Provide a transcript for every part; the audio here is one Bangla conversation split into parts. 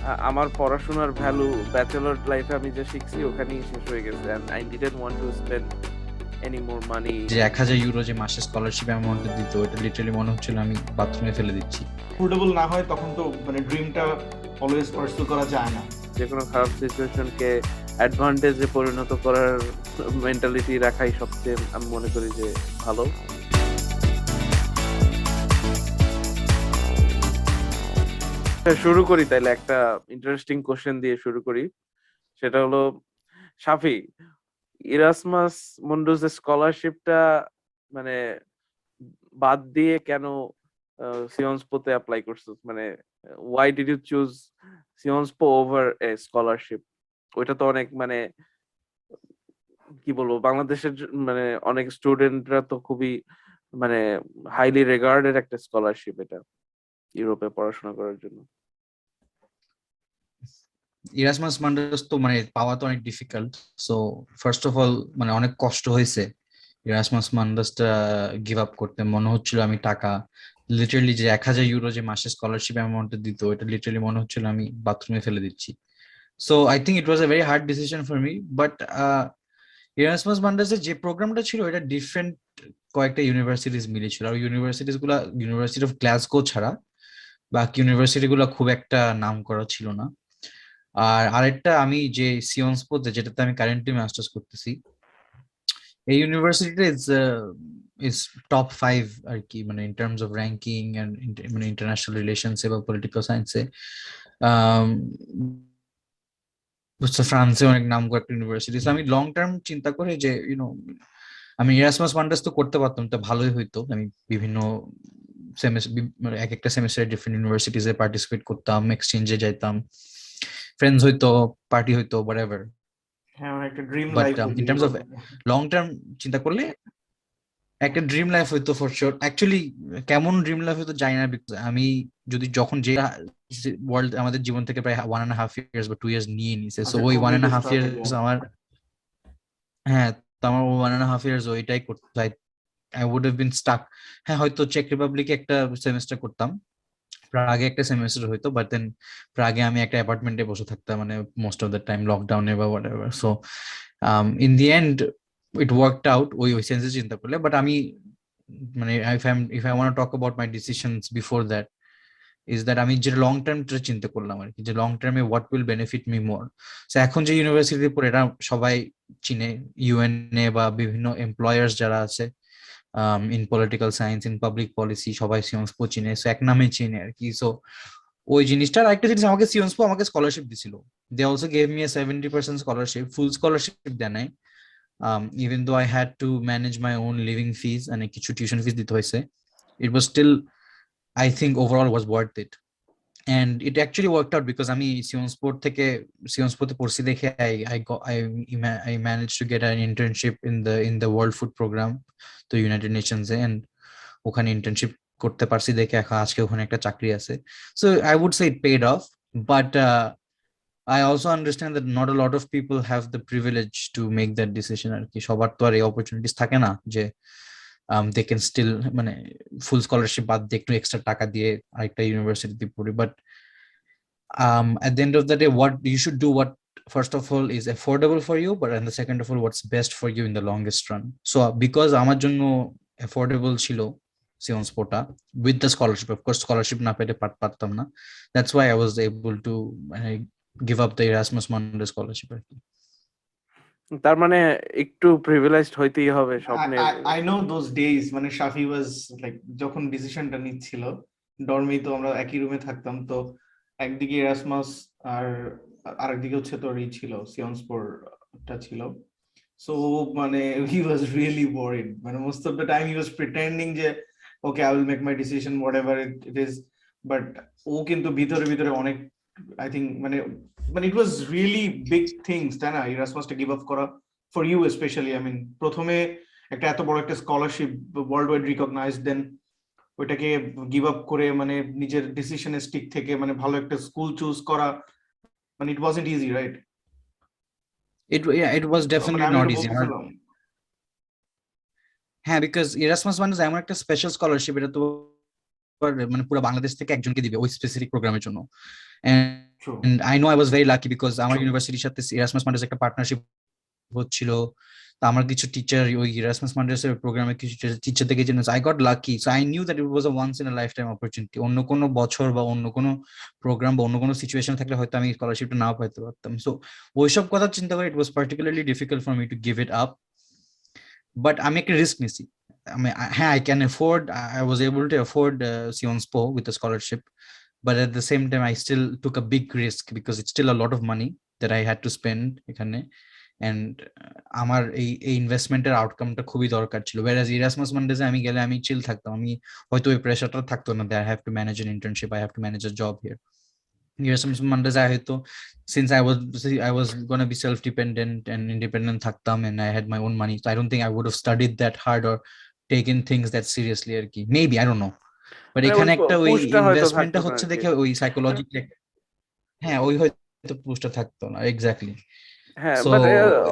আমার পড়াশোনার ভ্যালু ব্যাচেলর লাইফে আমি যা শিখছি ওখানেই শেষ হয়ে গেছে, and I didn't want to spend any more money. যে 1,000 ইউরো যে মাসে স্কলারশিপ অ্যামাউন্টে দিত, এটা লিটারালি মনে হচ্ছিল আমি বাথরুমে ফেলে দিচ্ছি। অ্যাফোর্ডেবল না হয় তখন তো মানে ড্রিমটা অলওয়েজ পার্সু করা যায় না। যে কোনো খারাপ সিচুয়েশনকে অ্যাডভান্টেজে পরিণত করার মেন্টালিটি রাখাই সবচেয়ে আমি মনে করি যে ভালো। শুরু করি তাইলে একটা ইন্টারেস্টিং কোশ্চেন দিয়ে শুরু করি। সেটা হলো, সাফি, ইরাসমাস মুন্ডুস স্কলারশিপটা মানে বাদ দিয়ে কেন সিয়ন্সপোতে অ্যাপ্লাই করছিস? মানে why did you choose Sciences Po over a scholarship? ওইটা তো অনেক মানে কি বলবো, বাংলাদেশের মানে অনেক স্টুডেন্টরা তো খুবই মানে হাইলি রেগার্ডেড একটা স্কলারশিপ এটা, ইউরোপে পড়াশোনা করার জন্য। ইরাসমাস মান্ডাস তো মানে পাওয়া তো অনেক difficult. So first of all মানে অনেক কষ্ট হয়েছে ইরাসমাস মান্ডাসটা গিভ আপ করতে। মনে হচ্ছিল আমি টাকা লিটারালি যে 1,000 ইউরো যে মাসে স্কলারশিপ অ্যামাউন্টে দিত, এটা লিটারালি মনে হচ্ছিল আমি বাথরুমে ফেলে দিচ্ছি। So I think it was a very hard decision for me. But Erasmus মান্ডাসের যে প্রোগ্রামটা ছিল এটা ডিফারেন্ট কয়েকটা ইউনিভার্সিটিস মিলেছিল। আর ইউনিভার্সিটিস গুলা ইউনিভার্সিটি অফ গ্লাসগো ছাড়া বাকি ইউনিভার্সিটি গুলা খুব একটা নাম করা ছিল না। আর আরেকটা আমি যে সিয়ন্সপোতে যেটাতে আমি কারেন্টলি মাস্টার্স করতেছি, এই ইউনিভার্সিটিটা ইজ টপ 5 আর কি, মানে in terms of ranking and মানে ইন্টারন্যাশনাল রিলেশনস বা পলিটিক্যাল সায়েন্সে ফ্রান্সে অনেক নাম করা একটা ইউনিভার্সিটি। আমি লং টার্ম চিন্তা করে যে আমি ইরাসমাস মান্ডাস তো করতে পারতাম, তো ভালোই হইতো। আমি বিভিন্ন মানে এক একটা সেমিস্টারে ডিফারেন্ট ইউনিভার্সিটিজে পার্টিসিপেট করতাম, এক্সচেঞ্জে যাইতাম, ফ্রেন্ডস হইতো, পার্টি হইতো, হোয়াটএভার। হ্যাঁ, একটা dream but life in terms of long term চিন্তা করলে একটা ড্রিম লাইফ হইতো ফর শিওর। অ্যাকচুয়ালি কেমন ড্রিম লাইফ হইতো জানি না, বিকজ আমি যদি যখন যে ওয়ার্ল্ড আমাদের জীবন থেকে প্রায় 1.5 ইয়ার্স বা 2 ইয়ার্স নিয়ে নিছে, সো আচ্ছা, ওই one covid and half start হলো। ইয়ার্স আমার, হ্যাঁ, তো আমার 1.5 ইয়ার্স ওইটাই করতে, I would have been stuck. হ্যাঁ, হয়তো চেক রিপাবলিকে একটা সেমিস্টার করতাম, প্রাগে একটা সেমিস্টার হইতো, বাট দেন প্রাগে আমি একটা অ্যাপার্টমেন্টে বসে থাকতাম মানে মোস্ট অফ দ্য টাইম লকডাউনে বা whatever. So in the and it worked out ওই ওই সেন্সে চিন্তা করলে। বাট আমি মানে if I want to talk about my decisions before that is that আমি যে লং টার্মটা চিন্তা করলাম আর কি, যে লং টার্মে what will benefit me more. So এখন যে ইউনিভার্সিটিতে পড়ে এটা সবাই চিনে, ইউএনএ বা বিভিন্ন এমপ্লয়ার্স যারা আছে in political science, in public policy, সবাই সিয়ন্সপো চিনে, সো এক নামে চিনে আর কি। সো ওই জিনিসটার একটা জিনিস, আমাকে সিয়ন্সপো আমাকে স্কলারশিপ দিছিল। They also gave me a 70% scholarship, full scholarship দেয় নাই। Even though I had to manage my own living fees, মানে কিছু টিউশন ফিজ দিতে হয়েছে, it was still I think overall was worth it. and it actually worked out because আমি সিয়ন্সপোতে পড়ছি দেখে I managed to get an internship in the World Food Program, তো ইউনাইটেড নেশনস এ, and ওখানে ইন্টার্নশিপ করতে পারছি দেখে এখন আজকে ওখানে একটা চাকরি আছে। So I would say it paid off, but I also understand that not a lot of people have the privilege to make that decision আর কি। সবার তো আর এই অপরচুনিটিস থাকে না যে দে ক্যান স্টিল মানে ফুল স্কলারশিপ বাদ দিয়ে একটু এক্সট্রা টাকা দিয়ে আরেকটা ইউনিভার্সিটিতে পড়ি। But at the end of the day, what you should do, what first of all is affordable for you, but and the second of all what's best for you in the longest run. So because আমার জন্য affordable ছিল সিয়ন্সপোটা with the scholarship, of course scholarship না পেলে পারতাম না, that's why I was able to give up the Erasmus Mundus scholarship আর কি। তার মানে একটু প্রিভিলেজড হইতেই হবে স্বপ্নের। আই নো দোজ ডেজ, মানে শাফি ওয়াজ লাইক যখন ডিসিশনটা নিচ্ছিল, ডর্মেই তো আমরা একই রুমে থাকতাম, তো একদিকে এরাসমাস আর আরেকদিকে হচ্ছে তোর ই ছিল সিয়ন্সপোরটা ছিল। সো মানে হি ওয়াজ রিয়েলি ওয়ারিড, মানে most of the time he was pretending যে okay I will make my decision whatever it is, but ও কিন্তু ভিতরে ভিতরে অনেক আই থিঙ্ক মানে মানে it was really big things, তাই না, এরাসমাসটা গিভ আপ করা for you specially. I mean প্রথমে একটা এত বড় একটা scholarship world wide recognised, then ওইটাকে গিভ আপ করে মানে নিজের ডিসিশনে স্টিক থেকে মানে ভালো একটা স্কুল চুজ করা, মানে ইট wasn't easy, right? It was definitely not easy. বলতেছিলাম হ্যাঁ, বিকজ ইরাসমাস মান্ডাস এমন একটা স্পেশাল স্কলারশিপ, এটা তো মানে পুরো বাংলাদেশ থেকে একজনকে দিবে ওই স্পেসিফিক প্রোগ্রামের জন্য। True. And I know I was very lucky because আমার ইউনিভার্সিটির সাথে Erasmus Mundus একটা পার্টনারশিপ হচ্ছিল। তো আমার কিছু টিচার ওই Erasmus Mundus এর প্রোগ্রামে কিছু টিচার থেকে জেনে I got lucky, so I knew that it was a once in a lifetime opportunity. অন্য কোনো বছর বা অন্য কোনো প্রোগ্রাম বা অন্য কোনো সিচুয়েশন থাকলে হয়তো আমি স্কলারশিপটা নাও পাইতে পারতাম। সো ওইসব কথা চিন্তা করে it was particularly difficult for me to give it up, but আমি একটা রিস্ক নিছি। হ্যাঁ, I can afford, I was able to afford Sionspor with a scholarship, but at the same time I still took a big risk because it's still a lot of money that I had to spend এখানে, and আমার এই ইনভেস্টমেন্টের আউটকামটা খুবই দরকার ছিল। whereas Erasmus Mundus আমি গেলে আমি চিল থাকতাম, আমি হয়তো ওই প্রেশারটা থাকতো না that I have to manage an internship, I have to manage a job here. Erasmus Mundus I হয়তো since I was gonna be self-dependent and independent থাকতাম, and I had my own money, so I don't think I would have studied that hard or taken things that seriously আর কি, maybe I don't know, but মানে ওই এখানে একটা ওই পুশটা হয়তো ইনভেস্টমেন্টটা থাকতো না হচ্ছে আর কি। দেখে ওই সাইকোলজিক্যাল, হ্যাঁ ওই হয়তো পুশটা থাকতো না এক্স্যাক্টলি। হ্যাঁ, সো বাট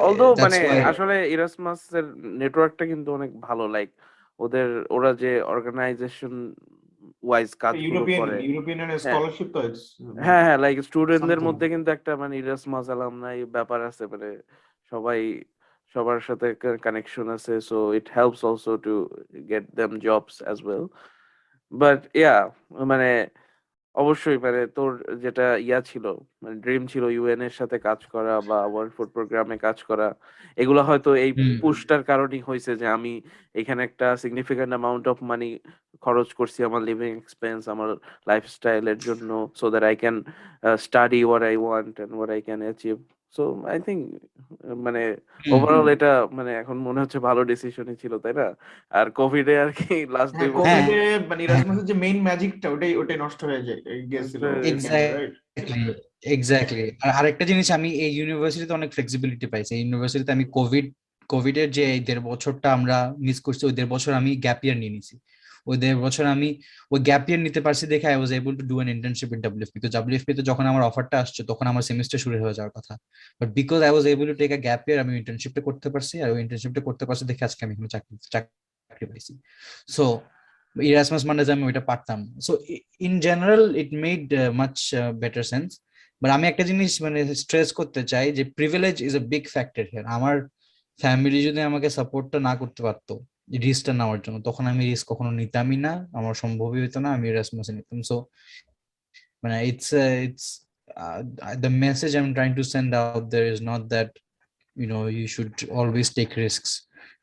অলদো দ্যাটস মানে ওয়াই আসলে ইরাসমাস এর নেটওয়ার্কটা কিন্তু অনেক ভালো, লাইক ওরা যে অর্গানাইজেশন ওয়াইজ কাজগুলো করে। ইউরোপিয়ান হ্যাঁ স্কলারশিপ তো হ্যাঁ হ্যাঁ, লাইক স্টুডেন্টদের সামথিং। মধ্যে কিন্তু একটা মানে ইরাসমাস অ্যালামনাই ব্যাপার আছে, মানে সবাই সবার সাথে কানেকশন আছে, so it helps also to get them jobs as well. But yeah, মানে অবশ্যই মানে তোর যেটা ছিল, মানে ড্রিম ছিল ইউএন এর সাথে কাজ করা বা ওয়ার্ল্ড ফুড প্রোগ্রামে কাজ করা, এগুলো হয়তো এই পুশটার কারণেই হয়েছে যে আমি এখানে একটা সিগনিফিক্যান্ট অ্যামাউন্ট অফ মানি খরচ করছি আমার লিভিং এক্সপেন্স, আমার লাইফস্টাইলের জন্য, so that I can study what I want and what I can achieve. So I think মানে ওভারঅল এটা মানে এখন মনে হচ্ছে ভালো ডিসিশনই ছিল, তাই না? আর কোভিডে আর কি লাস্ট হ্যাঁ, 2 বছর হ্যাঁ কোভিডে মানে ইরাসমাসের যে মেইন ম্যাজিকটা ওটাই নষ্ট হয়ে যায় গেছিল এখানে, রাইট? Exactly exactly. আর আরেকটা জিনিস, আমি এই ইউনিভার্সিটিতে অনেক ফ্লেক্সিবিলিটি পাইছি। এই ইউনিভার্সিটিতে আমি কোভিডের যে এই 1.5 বছরটা আমরা মিস করছি, ওই 1.5 বছর আমি গ্যাপ ইয়ার নিয়ে নিছি। ওই 1.5 বছর আমি ওই গ্যাপ ইয়ার নিতে পারছি দেখে I was able to do an internship in WFP. তো ডাব্লিউএফপি তে যখন আমার অফারটা আসছে তখন আমার সেমিস্টার শুরু হয়ে যাওয়ার কথা, but because I was able to take a gap year আমি ইন্টার্নশিপটা করতে পারছি, আর ওই ইন্টার্নশিপটা করতে পারছি দেখে আজকে আমি এখানে চাকরি পাইছি। সো Erasmus Mundus আমি ওইটা পারতাম। So in general it made much better sense. But আমি একটা জিনিস মানে স্ট্রেস করতে চাই যে privilege is a big factor here. আমার ফ্যামিলি যদি আমাকে সাপোর্টটা না করতে পারতো রিস্কটা নেওয়ার জন্য, তখন আমি রিস্ক কখনো নিতামই না, আমার সম্ভবই হতো না আমি Erasmus নিতাম। সো মানে it's the message I'm trying to send out there is not that you should always take risks,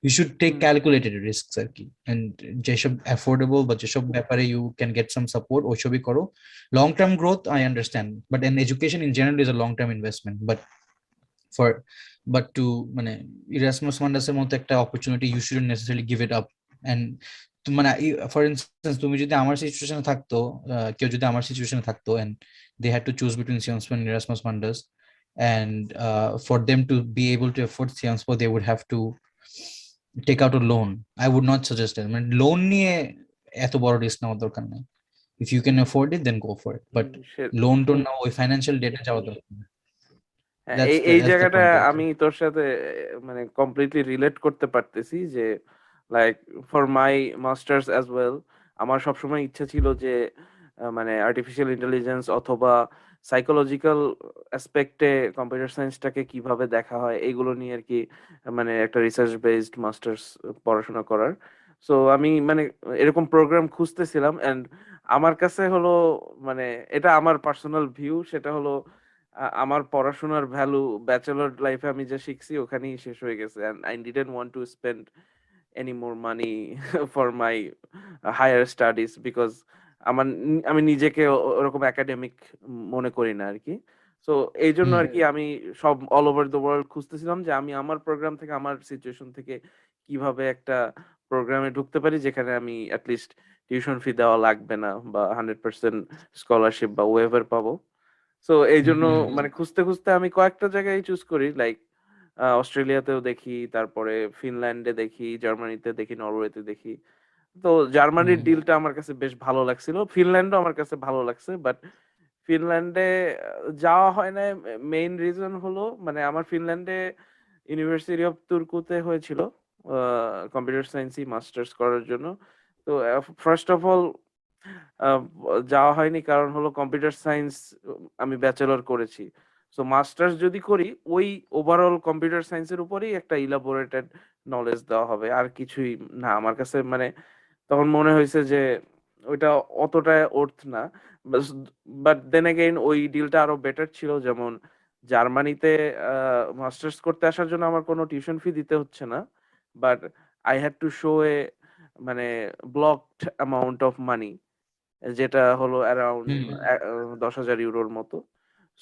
you should take calculated risks আর কি, and যেসব অ্যাফোর্ডেবল বা যেসব ব্যাপারে you can get some support ওইসবই করো। long term growth I understand, but an education in general is a long term investment, for but to মানে Erasmus Mundus এর মতো একটা opportunity you shouldn't necessarily give it up. and মানে ফর ইনস্টেন্স তুমি যদি আমার সিচুয়েশনে থাকতো, কেউ যদি আমার সিচুয়েশনে থাকতো and they had to choose between Sionspor and Erasmus Mundus, and for them to be able to afford Sionspor they would have to take out a loan. I would not suggest it, মানে লোন নিয়ে এত বড় রিস্ক নেওয়ার দরকার নেই। if you can afford it then go for it, but loan tone না ওই ফাইন্যান্সিয়াল ডেটে যাওয়া দরকার নেই। হ্যাঁ, That's এই that's the জায়গাটা point right আমি there. তোর সাথে মানে কমপ্লিটলি রিলেট করতে পারতেছি যে like for my masters as well, আমার সবসময় ইচ্ছা ছিল যে মানে আর্টিফিশিয়াল ইন্টেলিজেন্স অথবা সাইকোলজিক্যাল অ্যাসপেক্টে কম্পিউটার সায়েন্সটাকে কিভাবে দেখা হয় এগুলো নিয়ে আর কি, মানে একটা রিসার্চ বেসড মাস্টার্স পড়াশোনা করার। সো আমি মানে এরকম প্রোগ্রাম খুঁজতেছিলাম, অ্যান্ড আমার কাছে হলো মানে এটা আমার পার্সোনাল ভিউ, সেটা হলো আমার পড়াশোনার ভ্যালু ব্যাচেলর লাইফে আমি যা শিখছি ওখানেই শেষ হয়ে গেছে, and I didn't want to spend any more money for my higher studies because আমি নিজেকে ওরকম একাডেমিক মনে করি না আর কি। সো এই জন্য আর কি আমি সব অল ওভার দ্য ওয়ার্ল্ড খুঁজতেছিলাম যে আমি আমার প্রোগ্রাম থেকে আমার সিচুয়েশন থেকে কিভাবে একটা প্রোগ্রামে ঢুকতে পারি যেখানে আমি অ্যাটলিস্ট টিউশন ফি দেওয়া লাগবে না বা 100% স্কলারশিপ বা ওয়েভার পাবো। সো এই জন্য মানে খুঁজতে খুঁজতে আমি কয়েকটা জায়গায় চুজ করি, লাইক অস্ট্রেলিয়াতেও দেখি, তারপরে ফিনল্যান্ডে দেখি, জার্মানিতে দেখি, নরওয়েতে দেখি। তো জার্মানির ডিলটা আমার কাছে বেশ ভালো লাগছিল, ফিনল্যান্ডও আমার কাছে ভালো লাগছে, বাট ফিনল্যান্ডে যাওয়া হয় না। মেইন রিজন হলো মানে আমার ফিনল্যান্ডে ইউনিভার্সিটি অফ তুর্কুতে হয়েছিল কম্পিউটার সায়েন্সই মাস্টার্স করার জন্য। তো ফার্স্ট অফ অল আহ, যাওয়া হয়নি কারণ হলো কম্পিউটার সায়েন্স আমি ব্যাচেলর করেছি। সো মাস্টার্স যদি করি ওই ওভারঅল কম্পিউটার সায়েন্সের উপরেই একটা ইলাবোরেটেড নলেজ দেওয়া হবে, আর কিছুই না আমার কাছে। মানে তখন মনে হয়েছে যে ওইটা অতটা অর্থ না। বাট দেন এগেইন ওই ডিলটা আরো বেটার ছিল, যেমন জার্মানিতে মাস্টার্স করতে আসার জন্য আমার কোনো টিউশন ফি দিতে হচ্ছে না, but I had to show a মানে ব্লকড অ্যামাউন্ট অফ মানি, যেটা হলো অ্যারাউন্ড হুম 10,000 ইউরোর মতো।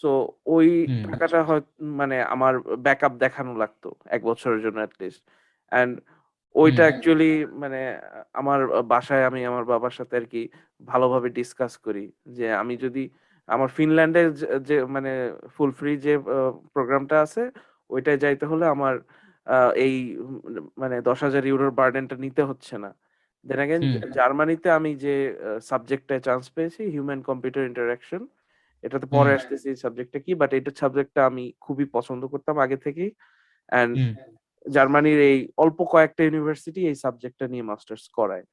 সো ওই হুম টাকাটা হয় মানে আমার ব্যাকআপ দেখানো লাগতো 1 বছরের জন্য অ্যাটলিস্ট। অ্যান্ড ওইটা হুম অ্যাকচুয়ালি মানে আমার বাসায় আমি আমার বাবার সাথে আর কি ভালোভাবে ডিসকাস করি যে আমি যদি আমার ফিনল্যান্ডের যে মানে ফুল ফ্রি যে প্রোগ্রামটা আছে ওইটায় যাইতে হলে আমার এই মানে 10,000 ইউরোর বার্ডেনটা নিতে হচ্ছে না। দেন अगेन হুম জার্মানিতে আমি যে সাবজেক্টটায় চান্স পেয়েছি হিউম্যান কম্পিউটার ইন্টারাকশন, এটাতে হুম পরে আসতেছি সাবজেক্টটা কি, বাট এটা সাবজেক্টটা আমি খুবই পছন্দ করতাম আগে থেকেই। অ্যান্ড হুম জার্মানির এই অল্প কয়েকটা ইউনিভার্সিটি এই সাবজেক্টটা নিয়ে মাস্টার্স করায়।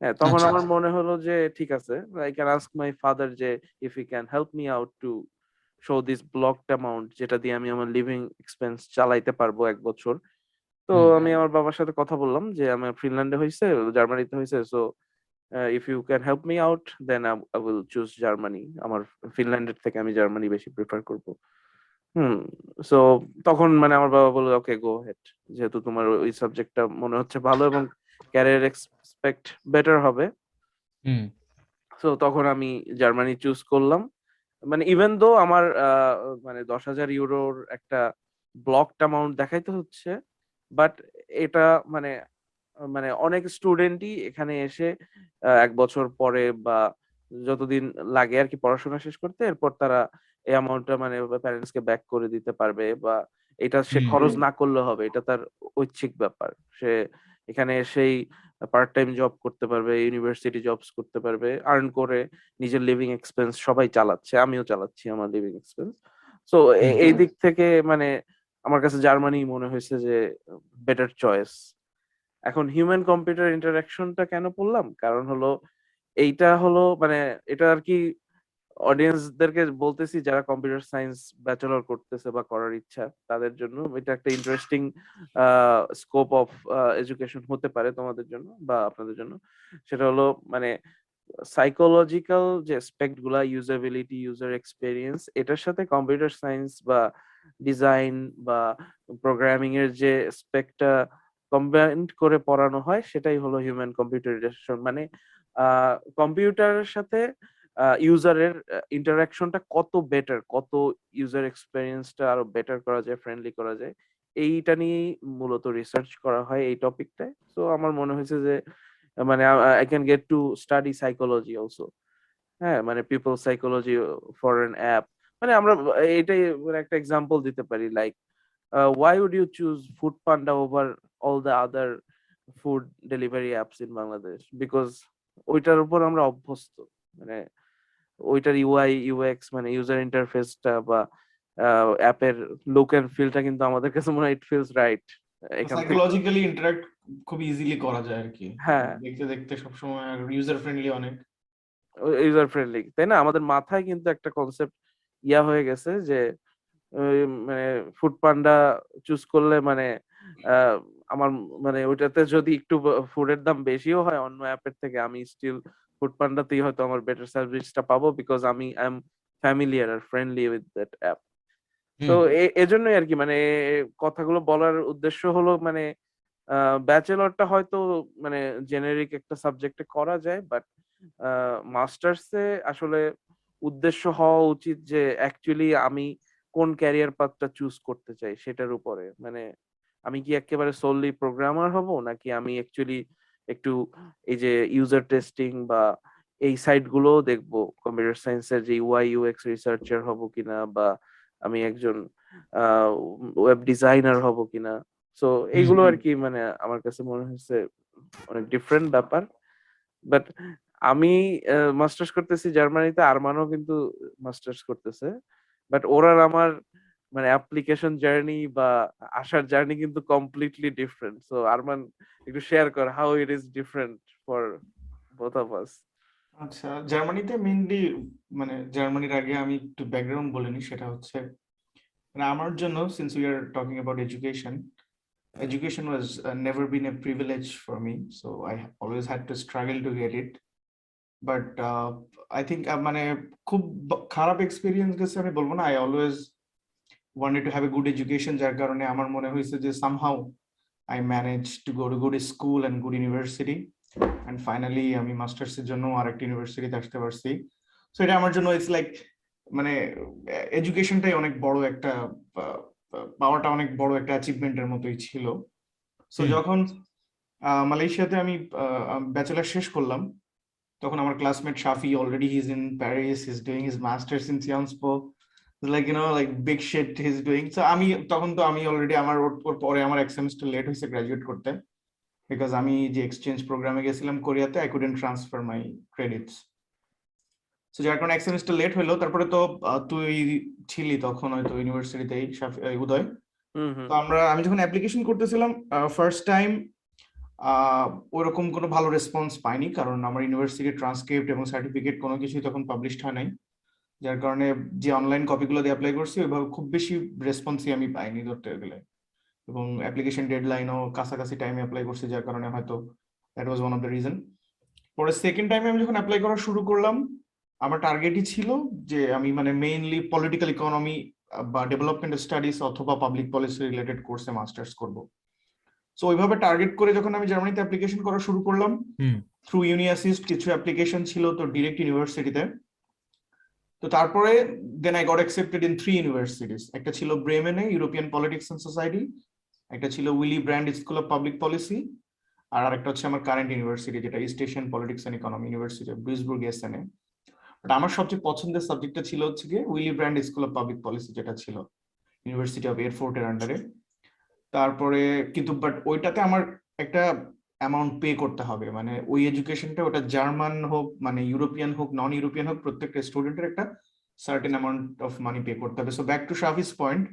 হ্যাঁ, তখন আচ্ছা আমার মনে হলো যে ঠিক আছে, I can ask my father যে if he can help me out to show this blocked amount, যেটা দিয়ে আমি আমার লিভিং এক্সপেন্স চালাইতে পারবো 1 বছর। তো হুম আমি আমার বাবার সাথে কথা বললাম যে আমার ফিনল্যান্ডে হয়েছে, জার্মানিতে হয়েছে, so if you can help me out then I will choose Germany. আমার ফিনল্যান্ডের থেকে আমি জার্মানি বেশি প্রিফার করব। হুম। সো তখন মানে আমার বাবা বলল ওকে গো হেড, যেহেতু তোমার ওই সাবজেক্টটা মনে হচ্ছে ভালো এবং ক্যারিয়ার এক্সপেক্ট বেটার হবে। হুম সো তখন আমি জার্মানি চুজ করলাম। মানে ইভেন দো আমার মানে 10,000 ইউরোর একটা ব্লকড অ্যামাউন্ট দেখাইতে হচ্ছে, বাট এটা মানে মানে অনেক স্টুডেন্টই এখানে এসে 1 বছর পরে বা যতদিন লাগে আর কি পড়াশোনা শেষ করতে, এরপর তারা এই অ্যামাউন্টটা মানে প্যারেন্টস কে ব্যাক করে দিতে পারবে, বা এটা সে হুম খরচ না করলে হবে, এটা তার ঐচ্ছিক ব্যাপার। সে এখানে এসেই পার্ট টাইম জব করতে পারবে, ইউনিভার্সিটি জবস করতে পারবে, আর্ন করে নিজের লিভিং এক্সপেন্স সবাই চালাচ্ছে, আমিও চালাচ্ছি আমার লিভিং এক্সপেন্স। সো হুম এই দিক থেকে মানে আমার কাছে জার্মানি মনে হয়েছে যে বেটার চয়েস। এখন হিউম্যান কম্পিউটার ইন্টারাকশনটা কেন পড়লাম, কারণ হলো এইটা হলো মানে এটা আর কি অডিয়েন্সদেরকে বলতেছি যারা কম্পিউটার সায়েন্স ব্যাচেলর করতেছে বা করার ইচ্ছা তাদের জন্য এটা একটা ইন্টারেস্টিং স্কোপ অফ এডুকেশন হতে পারে তোমাদের জন্য বা আপনাদের জন্য। সেটা হলো মানে সাইকোলজিক্যাল যে অ্যাসপেক্ট গুলা, ইউজাবিলিটি, ইউজার এক্সপেরিয়েন্স, এটার সাথে কম্পিউটার সায়েন্স বা ডিজাইন বা প্রোগ্রামিং এর যে অ্যাসপেক্টটা কম্বাইন্ড করে পড়ানো হয় সেটাই হলো হিউম্যান কম্পিউটার রিলেশন। মানে কম্পিউটারের সাথে ইউজারের ইন্টারাকশনটা কত বেটার, কত ইউজার এক্সপেরিয়েন্সটা আরো বেটার করা যায়, ফ্রেন্ডলি করা যায়, এইটা নিয়েই মূলত রিসার্চ করা হয় এই টপিকটায়। সো আমার মনে হয়েছে যে মানে I can get to study psychology also. হ্যাঁ, মানে people psychology for an app. মানে আমরা এটাই মানে একটা এক্সাম্পল দিতে পারি, like why would you choose food panda over all the other food delivery apps in Bangladesh? Because ওইটার উপর আমরা অভ্যস্ত। মানে ওইটার ইউআই ইউএক্স মানে ইউজার ইন্টারফেসটা বা অ্যাপের লুক এন্ড ফিলটা কিন্তু আমাদের কাছে মনে হয় ইট ফিলস রাইট এখান থেকে। সাইকোলজিক্যালি ইন্টারঅ্যাক্ট খুব ইজিলি করা যায় আর কি, হ্যাঁ, দেখতে দেখতে সবসময়, আর ইউজার ফ্রেন্ডলি অনেক। ইউজার ফ্রেন্ডলি, তাই না? আমাদের মাথায় কিন্তু একটা কনসেপ্ট হয়ে গেছে যে মানে ফুড পান্ডা চুজ করলে মানে আহ, আমার মানে ওইটাতে যদি একটু ফুডের দাম বেশিও হয় অন্য অ্যাপের থেকে, আমি স্টিল ফুড পান্ডাতেই হয়তো আমার বেটার সার্ভিসটা পাবো, বিকজ আমি আই এম ফ্যামিলিয়ার আর ফ্রেন্ডলি উইথ দ্যাট অ্যাপ। তো হুম এজন্যই আর কি মানে কথাগুলো বলার উদ্দেশ্য হলো মানে ব্যাচেলরটা হয়তো মানে জেনেরিক একটা সাবজেক্টে করা যায়, বাট মাস্টার্সে আসলে উদ্দেশ্য হওয়া উচিত যে অ্যাকচুয়ালি আমি কোন ক্যারিয়ার পাথটা চুজ করতে চাই সেটার উপরে। মানে আমি কি একেবারে সোললি প্রোগ্রামার হব, নাকি আমি অ্যাকচুয়ালি একটু এই যে ইউজার টেস্টিং বা এই সাইট গুলোও দেখবো, কম্পিউটার সায়েন্সের যে ইউআই ইউএক্স রিসার্চার হব কিনা, বা আমি একজন ওয়েব ডিজাইনার হব কিনা। সো হুম এইগুলো আর কি মানে আমার কাছে মনে হচ্ছে অনেক ডিফারেন্ট ব্যাপার। বাট আমি মাস্টার্স করতেছি জার্মানিতে, আরমানও কিন্তু মাস্টার্স করতেছে, বাট ওর আর আমার মানে অ্যাপ্লিকেশন জার্নি বা আসার জার্নি কিন্তু কমপ্লিটলি ডিফারেন্ট। সো আরমান একটু শেয়ার কর how it is different for both of us. আচ্ছা, জার্মানিতে মেইনলি মানে জার্মানির আগে আমি একটু ব্যাকগ্রাউন্ড বলে নিই, সেটা হচ্ছে মানে আমার জন্য, since we are talking about education was never been a privilege for me, so I always had to struggle to get it. But I think মানে খুব খারাপ এক্সপিরিয়েন্স গেছে আমি বলবো না, I always wanted to have a good education, যার কারণে আমার মনে হয়েছে যে somehow I managed to go to good school and good university, and finally আমি মাস্টার্স এর জন্য আরেকটা ইউনিভার্সিটিতে আসতে পারছি। সো এটা আমার জন্য ইটস লাইক মানে এডুকেশনটাই অনেক বড় একটা পাওয়াটা অনেক বড় একটা অ্যাচিভমেন্টের মতোই ছিল। সো যখন মালয়েশিয়াতে আমি ব্যাচেলার শেষ করলাম, তখন আমার classmate Shafi already he is in Paris, he is doing his masters in Sciences Po, like you know like big shit he is doing. So আমি তখন তো আমি অলরেডি আমার ওর পরে আমার এক সেমিস্টার লেট হয়েছে গ্রাজুয়েট করতে, বিকজ আমি যে এক্সচেঞ্জ প্রোগ্রামে গেছিলাম কোরিয়াতে, I couldn't transfer my credits. So যার কারণে এক সেমিস্টার লেট হইলো। তারপরে তো তুই ছিলি তখন হয়তো ইউনিভার্সিটিতেই উদয়। তো আমি যখন অ্যাপ্লিকেশন করতেছিলাম ফার্স্ট টাইম ওরকম কোনো ভালো রেসপন্স পাইনি, কারণ আমার ইউনিভার্সিটির ট্রান্সক্রিপ্ট এবং সার্টিফিকেট কোনো কিছুই তখন পাবলিশড হয় নাই, যার কারণে যে অনলাইন কপিগুলো দিয়ে অ্যাপ্লাই করছি ওইভাবে খুব বেশি রেসপন্সই আমি পাইনি ধরতে গেলে, এবং অ্যাপ্লিকেশন ডেডলাইনও কাছাকাছি টাইমে অ্যাপ্লাই করছি, যার কারণে হয়তো that was one of the reason. পরে সেকেন্ড টাইমে আমি যখন অ্যাপ্লাই করা শুরু করলাম, আমার টার্গেটই ছিল যে আমি মানে মেইনলি পলিটিক্যাল ইকোনমি বা ডেভেলপমেন্ট স্টাডিজ অথবা পাবলিক পলিসি রিলেটেড কোর্সে মাস্টার্স করব। সো ওইভাবে টার্গেট করে যখন আমি জার্মানিতে অ্যাপ্লিকেশন করা শুরু করলাম, থ্রু ইউনিঅ্যাসিস্ট কিছু অ্যাপ্লিকেশন ছিল তো ডিরেক্ট ইউনিভার্সিটিতে। তো তারপরে then I got accepted in 3 universities. একটা ছিল ব্রেমেনে ইউরোপিয়ান পলিটিক্স এন্ড সোসাইটি, একটা ছিল Willy Brandt school of public policy, আর আরেকটা হচ্ছে আমার কারেন্ট ইউনিভার্সিটি, যেটা East Asian politics and economy university of Duisburg এসএনএ। বাট আমার সবচেয়ে পছন্দের সাবজেক্টটা ছিল হচ্ছে গিয়ে Willy Brandt school of public policy, যেটা ছিল ইউনিভার্সিটি অফ এয়ারফোর্টের আন্ডারে। তারপরে কিন্তু বাট ওইটাতে আমার একটা অ্যামাউন্ট পে করতে হবে, মানে ওই এডুকেশনটা ওটা জার্মান হোক মানে ইউরোপিয়ান হোক নন ইউরোপিয়ান হোক, প্রত্যেকটা স্টুডেন্টের একটা certain amount of money pay করতে হবে। সো ব্যাক টু শাফিস পয়েন্ট,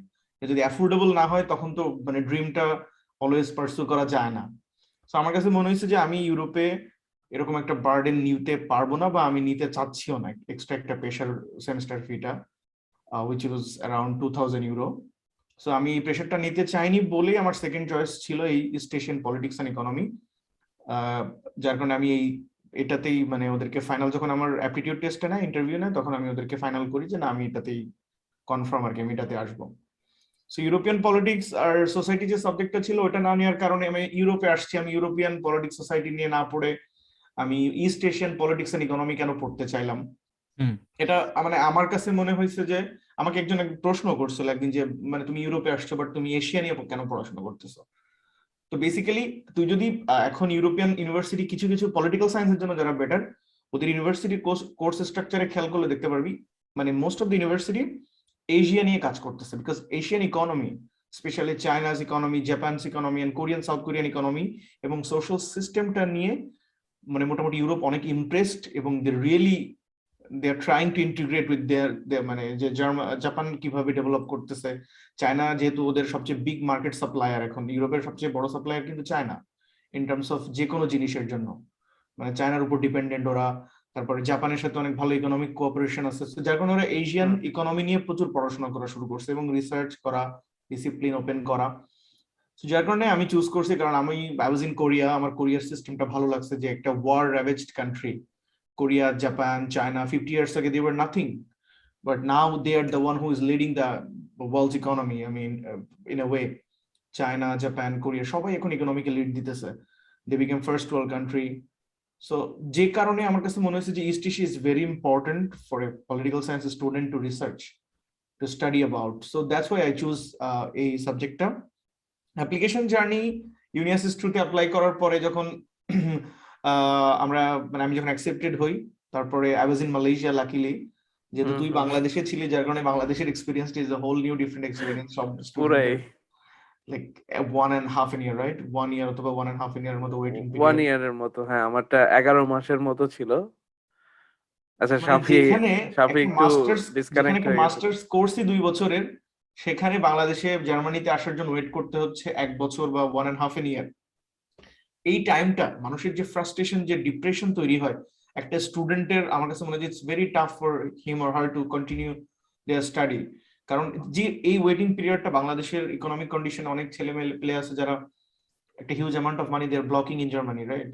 যদি অ্যাফোর্ডেবল না হয় তখন তো মানে ড্রিমটা অলওয়েজ পার্সু করা যায় না। সো আমার কাছে মনে হয়েছে যে আমি ইউরোপে এরকম একটা বার্ডেন নিতে পারবো না, বা আমি নিতে চাচ্ছিও না এক্সট্রা একটা প্রেশার সেমিস্টার ফিটা, which was around 2000 euro. So আমি এই প্রেশারটা নিতে চাইনি বলেই আমার সেকেন্ড চয়েস ছিল এই স্টেশন পলিটিক্স এন্ড ইকোনমি, যার কারণে আমি এটাতেই মানে ওদেরকে ফাইনাল, যখন আমার অ্যাপটিটিউড টেস্টে না ইন্টারভিউ নেয়, তখন আমি ওদেরকে ফাইনাল করি যে না আমি এটাতেই কনফার্ম আর কি, আমি এটাতে আসবো। সো ইউরোপিয়ান পলিটিক্স আর সোসাইটি যে সাবজেক্টটা ছিল ওটা না নেওয়ার কারণে আমি ইউরোপে আসছি, আমি ইউরোপিয়ান পলিটিক্স সোসাইটি নিয়ে না পড়ে আমি East Asian politics and economy কেন পড়তে চাইলাম। এটা মানে আমার কাছে মনে হয়েছে যে আমাকে একজন প্রশ্ন করছিল একদিন যে মানে তুমি ইউরোপে আসছো বাট তুমি এশিয়া নিয়ে কেন পড়াশোনা করতেছো। তো বেসিক্যালি তুই যদি এখন ইউরোপিয়ান ইউনিভার্সিটি কিছু কিছু পলিটিক্যাল সায়েন্সের জন্য যারা বেটার, ওদের ইউনিভার্সিটির কোর্স স্ট্রাকচারে খেয়াল করলে দেখতে পারবি মানে most of the university Asia নিয়ে কাজ করতেছে, because Asian economy specially China's economy, Japan's economy and Korean South Korean economy এবং সোশ্যাল সিস্টেমটা নিয়ে মানে মোটামুটি ইউরোপ অনেক ইমপ্রেসড, এবং they are trying to integrate with their মানে যে জাপান কিভাবে ডেভেলপ করতেছে, চায়না যেহেতু ওদের সবচেয়ে বিগ মার্কেট সাপ্লায়ার, এখন ইউরোপের সবচেয়ে বড় সাপ্লায়ার কিন্তু চায়না ইন টার্মস অফ যে কোনো জিনিসের জন্য, মানে চায়নার উপর ডিপেন্ডেন্ট ওরা। তারপরে জাপানের সাথে অনেক ভালো ইকোনমিক কোঅপারেশন আছে, যার কারণে ওরা এশিয়ান ইকোনমি নিয়ে প্রচুর পড়াশোনা করা শুরু করছে এবং রিসার্চ করা, ডিসিপ্লিন ওপেন করা। যার কারণে আমি চুজ করছি, কারণ আমি আই ওয়াজ ইন কোরিয়া, আমার কোরিয়ার সিস্টেমটা ভালো লাগছে, যে একটা war ravaged country Korea, Japan, China, 50 years ago, they were nothing. But now they are the one who is leading the world's economy. I mean, in a way, China, Japan, Korea, সবাই এখন ইকোনমিকে লিড দিতেছে। They became first world country. So, যে কারণে আমার কাছে মনে হয়েছে যে East Asia is very important for a political science student to research, to study about. So that's why I choose এই সাবজেক্টটা। অ্যাপ্লিকেশন জার্নি ইউনিভার্সিটি থ্রুতে অ্যাপ্লাই করার পরে যখন আমরা মানে আমি যখন অ্যাকসেপ্টেড হই, তারপরে I was in Malaysia luckily, যেহেতু তুই বাংলাদেশে ছিলি, যার কারণে বাংলাদেশের এক্সপেরিয়েন্সটা is a whole new different experience. সব পুরাই লাইক 1.5 ইয়ার, রাইট? 1 ইয়ার অথবা 1.5 ইয়ারের মতো ওয়েটিং 1 পিরিয়ড। ইয়ারের মতো, হ্যাঁ আমারটা 11 মাসের মতো ছিল। আচ্ছা মানে শাফি যেখানে শাফি একটা একটু মাস্টার্স, যেখানে ডিসকানেক্ট একটা হয়ে গেছে। মাস্টার্স কোর্সই 2 বছরের, সেখানে বাংলাদেশে জার্মানিতে আসার জন্য ওয়েট করতে হচ্ছে 1 বছর বা 1.5 ইয়ার। এই টাইমটা মানুষের যে ফ্রাস্ট্রেশন, যে ডিপ্রেশন তৈরি হয়, একটা স্টুডেন্টের আমার কাছে মনে হয় it's very tough for him or her to continue their study, কারণ যে এই ওয়েটিং পিরিয়ডটা বাংলাদেশের ইকোনমিক কন্ডিশন অনেক ছেলে মেয়ে প্লে আছে যারা একটা huge amount of money they are blocking in Germany, right?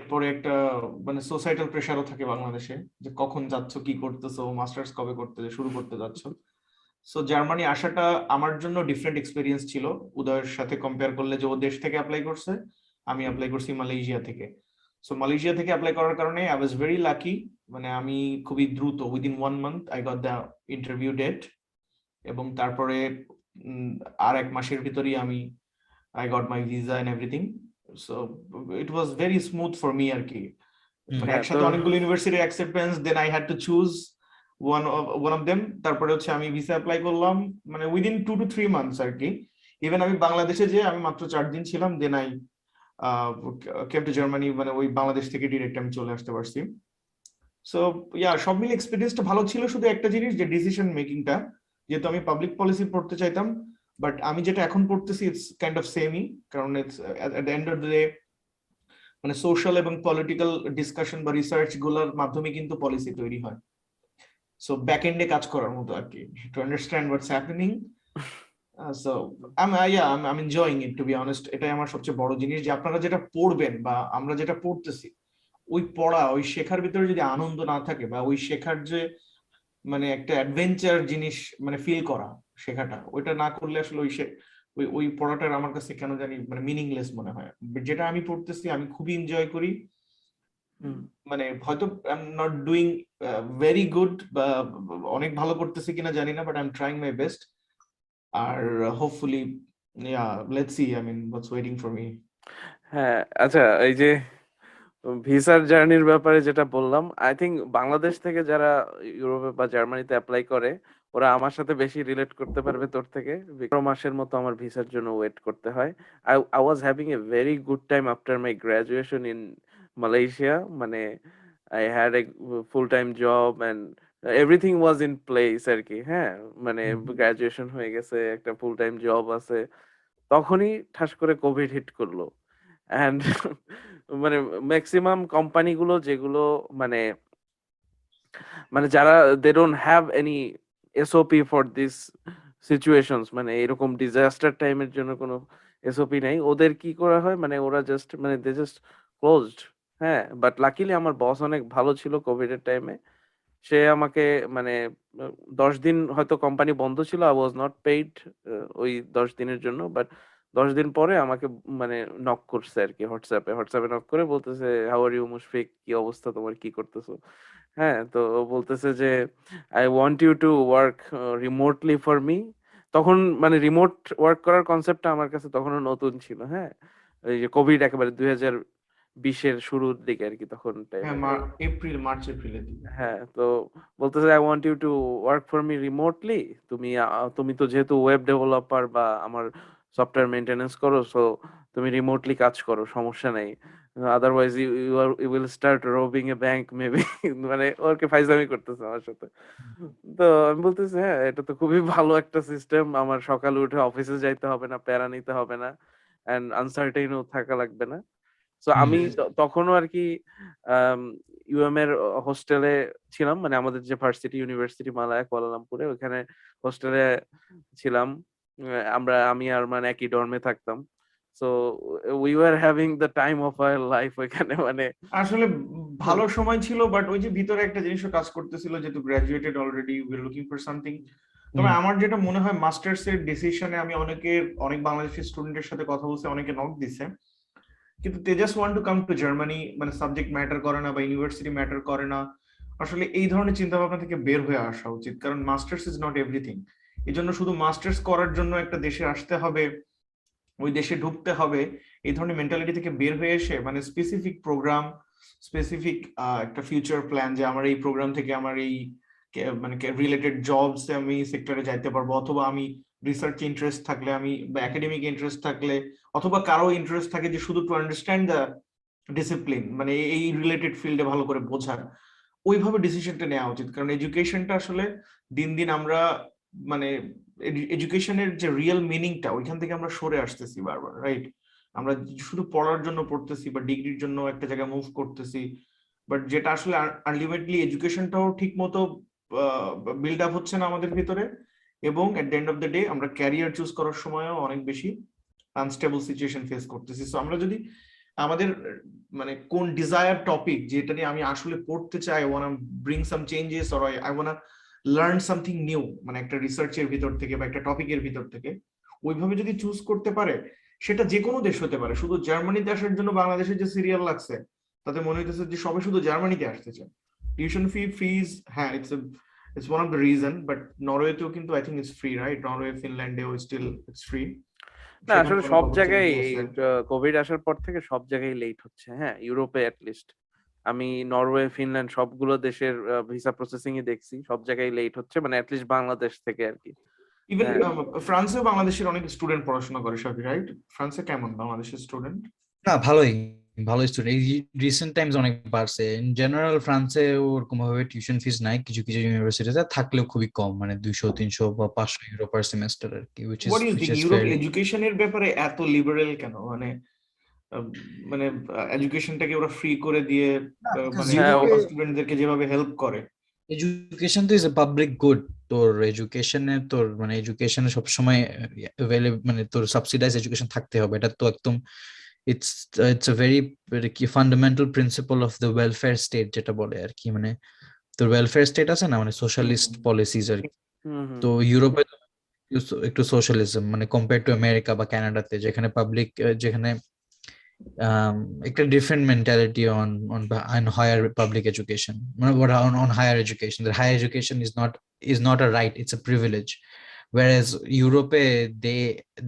এরপরে একটা মানে সোসাইটাল প্রেশারও থাকে বাংলাদেশে যে কখন যাচ্ছ, কি করতেছো, মাস্টার্স কবে করতে শুরু করতে যাচ্ছ। সো জার্মানি আসাটা আমার জন্য ডিফারেন্ট এক্সপিরিয়েন্স ছিল উদয়ের সাথে কম্পেয়ার করলে, যে ও দেশ থেকে অ্যাপ্লাই করছে, আমি অ্যাপ্লাই করছি মালয়েশিয়া থেকে। সো মালয়েশিয়া থেকে অ্যাপ্লাই করার কারণে আই ওয়াজ ভেরি লাকি, মানে আমি খুবই দ্রুত within 1 month I got the interview date, এবং তারপরে আর 1 মাসের ভিতরেই আমি I got my visa and everything. So it was very smooth for me আর কি। মানে হ্যাঁ, একসাথে তো অনেকগুলো university acceptance, then I had to choose one of them। তারপরে হচ্ছে আমি ভিসা অ্যাপ্লাই করলাম মানে উইদিন 2 to 3 months আর কি। ইভেন আমি বাংলাদেশে যে আমি মাত্র 4 দিন ছিলাম, then I came to Germany, মানে ওই বাংলাদেশ থেকে ডিরেক্ট আমি চলে আসতে পারছি। সো ইয়া, সব মিলে এক্সপিরিয়েন্সটা ভালো ছিল, শুধু একটা জিনিস যে ডিসিশন মেকিংটা, যেহেতু আমি পাবলিক পলিসি পড়তে চাইতাম, বাট আমি যেটা এখন পড়তেছি ইটস কাইন্ড অফ সেমই, কারণ it's at the end of the day মানে সোশ্যাল এবং পলিটিক্যাল ডিসকাশন বা রিসার্চ গুলোর মাধ্যমে কিন্তু পলিসি তৈরি হয়। সো ব্যাক এন্ডে কাজ করার মতো আর কি, to understand what's happening. So I am enjoying it to be honest. এটাই আমার সবচেয়ে বড় জিনিস, যে আপনারা যেটা পড়বেন বা আমরা যেটা পড়তেছি, ওই পড়া ওই শেখার ভিতরে যদি আনন্দ না থাকে, বা ওই শেখার যে মানে একটা অ্যাডভেঞ্চার জিনিস মানে ফিল করা শেখাটা, ওইটা না করলে আসলে ওই পড়াটার আমার কাছে কেন জানি মানে মিনিংলেস মনে হয়। যেটা আমি পড়তেছি আমি খুবই এনজয় করি, মানে হয়তো I am not doing very good বা অনেক ভালো করতেছি কিনা জানি না, but I am trying my best. আর hopefully yeah let's see, I mean what's waiting for me. হ্যাঁ, আচ্ছা, এই যে ভিসার জার্নির ব্যাপারে যেটা বললাম, আই থিঙ্ক বাংলাদেশ থেকে যারা ইউরোপে বা জার্মানিতে অ্যাপ্লাই করে ওরা আমার সাথে বেশি রিলেট করতে পারবে তোর থেকে। 12 মাসের মতো আমার ভিসার জন্য ওয়েট করতে হয়। I was having a very good time after my graduation in Malaysia. মানে I had a full time job and everything was in place আর কি। হ্যাঁ, মানে গ্রাজুয়েশন হয়ে গেছে, একটা ফুল টাইম জব আছে। তখনই ঠাস করে কোভিড হিট করলো। অ্যান্ড মানে ম্যাক্সিমাম কোম্পানিগুলো যেগুলো মানে মানে যারা they don't have any SOP for this situations, মানে এরকম ডিজাস্টার টাইমের জন্য কোনো এসওপি নাই, ওদের কি করা হয় মানে ওরা জাস্ট মানে দে জাস্ট ক্লোজড। হ্যাঁ, বাট লাকিলি আমার বস অনেক ভালো ছিল কোভিড এর টাইমে। সে আমাকে মানে 10 দিন হয়তো কোম্পানি বন্ধ ছিল, আই ওয়াজ নট পেইড ওই 10 দিনের জন্য, বাট 10 দিন পরে আমাকে মানে নক করছে আর কি, হোয়াটসঅ্যাপে নক করে বলতেছে, হাউ আর ইউ মুশফিক, কি অবস্থা তোমার, কি করতেছো? হ্যাঁ, তো ও বলতেছে যে I want you to work remotely for me. তখন মানে রিমোট ওয়ার্ক করার কনসেপ্টটা আমার কাছে তখনও নতুন ছিল। হ্যাঁ, এই যে কোভিড একেবারে 2020-এর শুরুর দিকে আর কি, তখন হ্যাঁ, টাইমে। মার্চ এপ্রিলের দিকে। হ্যাঁ, তো বলতেছে I want you to work for me remotely. তুমি তো যেহেতু ওয়েব ডেভেলপার বা আমার সফটওয়্যার মেইনটেনেন্স করো, সো তুমি রিমোটলি কাজ করো, সমস্যা নেই। Otherwise you will start robbing a bank maybe. মানে ওকে ফাইজলামি করতেছে আমার সাথে। তো আমি বলতেছি, হ্যাঁ, এটা তো খুবই ভালো একটা সিস্টেম, আমার সকালে উঠে অফিসে যাইতে হবে না, প্যারা নিতে হবে না, এন্ড আনসার্টেইনও থাকা লাগবে না। সো আমি তখনও আর কি ইউএম এর হোস্টেলে ছিলাম, মানে আমাদের যে ভার্সিটি ইউনিভার্সিটি মালায়া কুয়ালালামপুরে, ওখানে হোস্টেলে ছিলাম। আমি আর মানে একই ডর্মে থাকতাম। So we were having the time of our life ওইখানে, মানে আসলে ভালো সময় ছিল, বাট ওই যে ভিতরে একটা জিনিসও কাজ করতেছিল, যেহেতু graduated already, we are looking for something. তবে আমার যেটা মনে হয় মাস্টার্স এর ডিসিশনে আমি অনেক বাংলাদেশি স্টুডেন্টের সাথে কথা বলছি, অনেকে নক দিছে, কিন্তু they just want to come to Germany, মানে সাবজেক্ট ম্যাটার করে না বা ইউনিভার্সিটি ম্যাটার করে না। আসলে এই ধরনের চিন্তা ভাবনা থেকে বের হয়ে আসা উচিত, কারণ মাস্টার্স ইজ নট এভরিথিং। এই জন্য শুধু মাস্টার্স করার জন্য একটা দেশে আসতে হবে, ওই দেশে ঢুকতে হবে, এই ধরনের মেন্টালিটি থেকে বের হয়ে এসে মানে স্পেসিফিক প্রোগ্রাম, স্পেসিফিক একটা ফিউচার প্ল্যান, যে আমার এই প্রোগ্রাম থেকে আমার এই মানে রিলেটেড জবস আমি সেক্টরে যাইতে পারবো, অথবা আমি রিসার্চ ইন্টারেস্ট থাকলে, আমি বা একাডেমিক ইন্টারেস্ট থাকলে, অথবা কারো ইন্টারেস্ট থাকে যে শুধু টু আন্ডারস্ট্যান্ড দ্য ডিসিপ্লিন, মানে এই রিলেটেড ফিল্ডে ভালো করে বোঝার, ওইভাবে ডিসিশনটা নেওয়া উচিত। কারণ এডুকেশনটা আসলে দিন দিন আমরা মানে এডুকেশনের যে রিয়েল মিনিংটা, ওইখান থেকে আমরা সরে আসতেছি বারবার, রাইট? আমরা শুধু পড়ার জন্য পড়তেছি বা ডিগ্রির জন্য একটা জায়গায় মুভ করতেছি, বাট যেটা আসলে আলটিমেটলি এডুকেশনটাও ঠিক মতো বিল্ড আপ হচ্ছে না আমাদের ভিতরে, এবং at the end of the day আমরা ক্যারিয়ার চুজ করার সময়ও অনেক বেশি আনস্টেবল সিচুয়েশন ফেস করতেছি। সো আমরা যদি আমাদের মানে কোন ডিজায়ার টপিক যেটা নিয়ে আমি আসলে পড়তে চাই, I want bring some changes or I want learn something new, মানে একটা রিসার্চের ভিতর থেকে বা একটা টপিকের ভিতর থেকে ওইভাবে যদি চুজ করতে পারে, সেটা যে কোনো দেশ হতে পারে। শুধু জার্মানিতে আসার জন্য বাংলাদেশের যে সিরিয়াল লাগছে তাতে মনে হইতেছে যে সবাই শুধু জার্মানিতে আসতে চায়। টিউশন ফিজ, হ্যাঁ, it's one of the reason, but নরওয়েতেও কিন্তু I think it's free, right? Norway, ফিনল্যান্ডেও স্টিল ইটস ফ্রি। না আসলে সব জায়গায় এই কোভিড আসার পর থেকে সব জায়গায় লেট হচ্ছে, হ্যাঁ, ইউরোপে অ্যাটলিস্ট আমি নরওয়ে, ফিনল্যান্ড সবগুলো দেশের ভিসা প্রসেসিং এ দেখছি, সব জায়গায় লেট হচ্ছে, মানে অ্যাটলিস্ট বাংলাদেশ থেকে আর কি। ইভেন ফ্রান্সেও বাংলাদেশের অনেক স্টুডেন্ট পড়াশোনা করে, সাফি, রাইট? ফ্রান্সে কেমন বাংলাদেশের স্টুডেন্ট? না, ভালো স্টুডেন্ট। এই রিসেন্ট টাইমস অনেক বাড়ছে। ইন জেনারেল ফ্রান্সে ওরকম ভাবে টিউশন ফিস নাই, কিছু কিছু ইউনিভার্সিটিতে থাকলেও খুবই কম, মানে 200-300 বা 500 ইউরো পার সেমেস্টার আর কি, which what you is think Europe এডুকেশনের ব্যাপারে এত লিবারেল কেন? মানে এডুকেশনটাকে ওরা ফ্রি করে দিয়ে মানে স্টুডেন্টদেরকে যেভাবে হেল্প করে। এডুকেশন তো ইজ এ পাবলিক গুড। তোর এডুকেশনে তোর মানে এডুকেশনে সবসময় মানে তোর সাবসিডাইজ এডুকেশন থাকতে হবে, এটা তো একদম it's a very কি fundamental principle of the welfare state যেটা বলে আর কি। মানে তোর ওয়েলফেয়ার স্টেট আছে না, মানে সোশ্যালিস্ট পলিসিস আর কি। তো ইউরোপে একটু সোশ্যালিজম, মানে কম্পেয়ার টু আমেরিকা বা কানাডাতে, যেখানে পাবলিক, যেখানে একটা different mentality on higher public education, on higher education. The higher education is not a right, it's a privilege. Whereas Europe,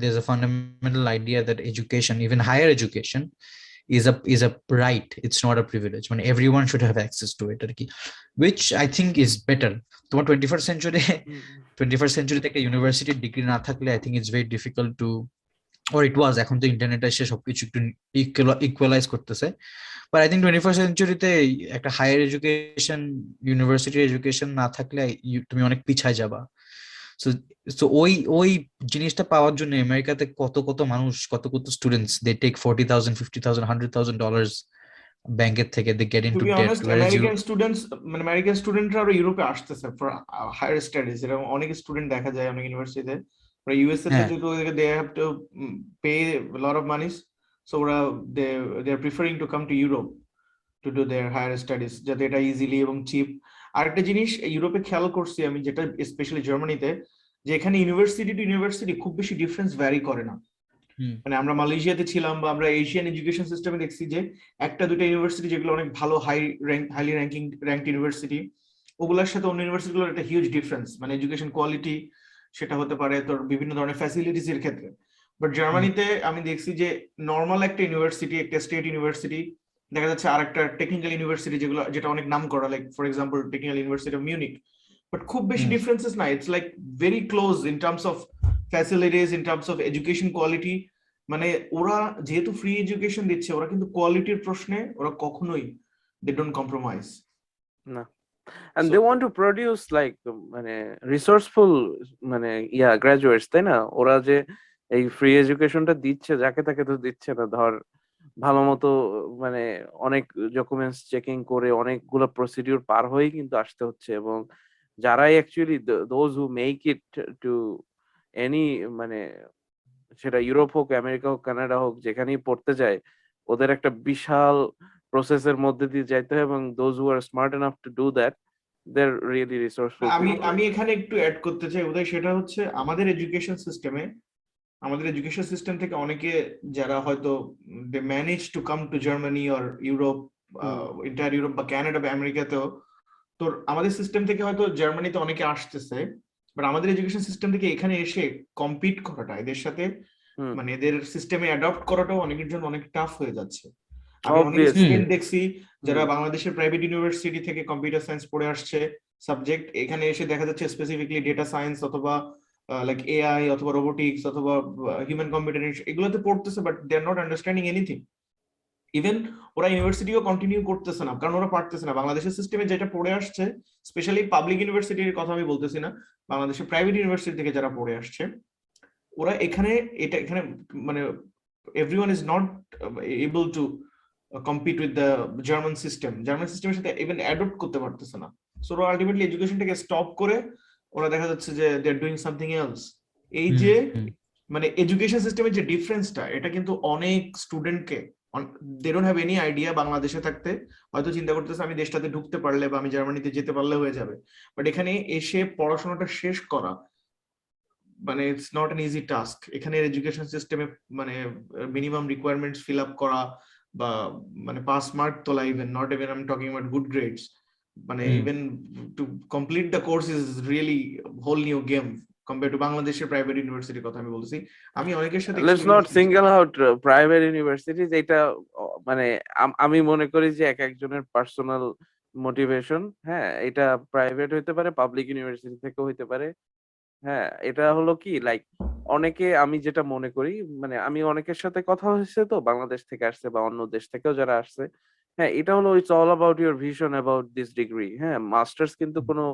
there's a fundamental idea that education, even higher education, is a right, it's not a privilege. When everyone should have access to it, which I think is better. তোমার 21st century থেকে ইউনিভার্সিটি ডিগ্রি না থাকলে I think it's very difficult to, or it was, এখন তো ইন্টারনেট এসে সবকিছু একটু ইকুয়ালাইজ করতেছে, বাট আই থিঙ্ক 21st সেঞ্চুরিতে একটা হায়ার এডুকেশন, ইউনিভার্সিটি এডুকেশন না থাকলে তুমি অনেক পিছায় যাবা। সো ওই জিনিসটা পাওয়ার জন্য আমেরিকাতে কত কত মানুষ, কত কত স্টুডেন্টস, দে টেক $40,000, $50,000, $100,000 ব্যাংকের থেকে, they get into debt. American students, মানে আমেরিকান স্টুডেন্টরা আরো ইউরোপে আসতেছে ফর হায়ার স্টাডিজ। এরকম অনেক স্টুডেন্ট দেখা যায় অনেক ইউনিভার্সিটিতে। ইউএসএ তে যেহেতু they have to pay lot of monies, so ওরা they are preferring to come to Europe to do their higher studies, যাতে এটা ইজিলি এবং চিপ। আরেকটা জিনিস ইউরোপে খেয়াল করছি আমি, যেটা স্পেশালি জার্মানিতে, যে এখানে ইউনিভার্সিটি টু ইউনিভার্সিটি খুব বেশি ডিফারেন্স ভ্যারি করে না। মানে আমরা মালয়েশিয়াতে ছিলাম বা আমরা এশিয়ান এডুকেশন সিস্টেমে দেখছি যে একটা দুটো ইউনিভার্সিটি যেগুলো অনেক ভালো হাইলি র্যাঙ্কড ইউনিভার্সিটি, ওগুলোর সাথে অন্য ইউনিভার্সিটিগুলোর একটা হিউজ ডিফারেন্স, মানে এডুকেশন কোয়ালিটি সেটা হতে পারে তোর বিভিন্ন ধরনের ফ্যাসিলিটিস এর ক্ষেত্রে। বাট জার্মানিতে আমি দেখছি যে নর্মাল একটা ইউনিভার্সিটি, একটা স্টেট ইউনিভার্সিটি, দেখা যাচ্ছে আর একটা টেকনিক্যাল ইউনিভার্সিটি যেটা অনেক নাম করা, like for example technical university of Munich, but খুব বেশি ডিফারেন্সেস নাই। It's like very close in terms of facilities, in terms of education quality. মানে ওরা যেহেতু ফ্রি এডুকেশন দিচ্ছে, ওরা কিন্তু কোয়ালিটির প্রশ্নে ওরা কখনোই দে ডোন্ট কম্প্রোমাইজ না, and they want to produce like মানে রিসোর্সফুল মানে গ্রাজুয়েটস, তাই না? ওরা যে এই ফ্রি এডুকেশনটা দিচ্ছে যাকে তাকে তো দিচ্ছে না। ধর ভালো মতো মানে অনেক ডকুমেন্টস চেকিং করে অনেকগুলো প্রসিডিউর পার হয়েই কিন্তু আসতে হচ্ছে, এবং যারাই actually those who make it to any, মানে সেটা ইউরোপ হোক, আমেরিকা হোক, কানাডা হোক, যেখানেই পড়তে যায় ওদের একটা বিশাল প্রসেসের মধ্যে দিয়ে যাইতে হয়, এবং those who are smart enough to do that, they are really resourceful. আমি এখানে একটু অ্যাড করতে চাই উদয়, সেটা হচ্ছে আমাদের এডুকেশন সিস্টেম থেকে অনেকে যারা হয়তো they manage to come to Germany or Europe, inter Europe বা কানাডা বা আমেরিকাতেও, তো আমাদের সিস্টেম থেকে হয়তো জার্মানিতে অনেকে আসতেছে, বাট আমাদের এডুকেশন সিস্টেম থেকে এখানে এসে কম্পিট করাটা এদের সাথে, মানে এদের সিস্টেমে অ্যাডপ্ট করাটাও অনেকের জন্য অনেক টাফ হয়ে যাচ্ছে। আমি অনেক স্টুডেন্ট দেখছি যারা বাংলাদেশের প্রাইভেট ইউনিভার্সিটি থেকে কম্পিউটার সায়েন্স পড়ে আসছে সাবজেক্ট, এখানে এসে দেখা যাচ্ছে স্পেসিফিকলি ডেটা সায়েন্স অথবা লাইক এআই অথবা রোবোটিক্স অথবা হিউম্যান কম্পিউটার এগুলোতে পড়তেছে, but they are not understanding anything. Even ওরা ইউনিভার্সিটিও কন্টিনিউ করতেছে না, কারণ ওরা পারতেছে না। বাংলাদেশের সিস্টেমে যেটা পড়ে আসছে, স্পেশালি পাবলিক ইউনিভার্সিটির কথা আমি বলতেছি না, বাংলাদেশের প্রাইভেট ইউনিভার্সিটি থেকে যারা পড়ে আসছে, ওরা এখানে মানে everyone is not able to compete with the German সিস্টেমের সাথে ইভেন অ্যাডপ্ট করতে পারতেছে না। সো ওরা আলটিমেটলি এডুকেশনটাকে স্টপ করে ওরা দেখা যাচ্ছে যে দে আর ডুইং সামথিং এলস। এই যে মানে এডুকেশন সিস্টেমের যে ডিফারেন্সটা, এটা কিন্তু অনেক স্টুডেন্টকে they don't have any idea. বাংলাদেশে থাকতে হয়তো চিন্তা করতেছে আমি দেশটাতে ঢুকতে পারলে বা আমি জার্মানিতে যেতে পারলে হয়ে যাবে, বাট এখানে এসে পড়াশোনাটা শেষ করা মানে it's not an easy task. এখানে এডুকেশন সিস্টেমে মানে মিনিমাম রিকোয়ারমেন্টস ফিল আপ করা বা মানে পাস মার্ক তোলা, even not even I am talking about good grades, মানে even to complete the course is really whole new game compare to বাংলাদেশের প্রাইভেট ইউনিভার্সিটির কথা আমি বলছি। আমি অনেকের সাথে let's not single out private universities, এটা মানে আমি মনে করি যে এক একজনের পার্সোনাল মোটিভেশন। হ্যাঁ, এটা প্রাইভেট হইতে পারে, পাবলিক ইউনিভার্সিটি থেকেও হইতে পারে। হ্যাঁ, এটা হলো কি লাইক অনেকে, আমি যেটা মনে করি মানে আমি অনেকের সাথে কথা হয়েছে তো, বাংলাদেশ থেকে আসছে বা অন্য দেশ থেকেও যারা আসছে। হ্যাঁ, এটা হলো it's all about your vision about this degree. হ্যাঁ, মাস্টার্স কিন্তু কোনো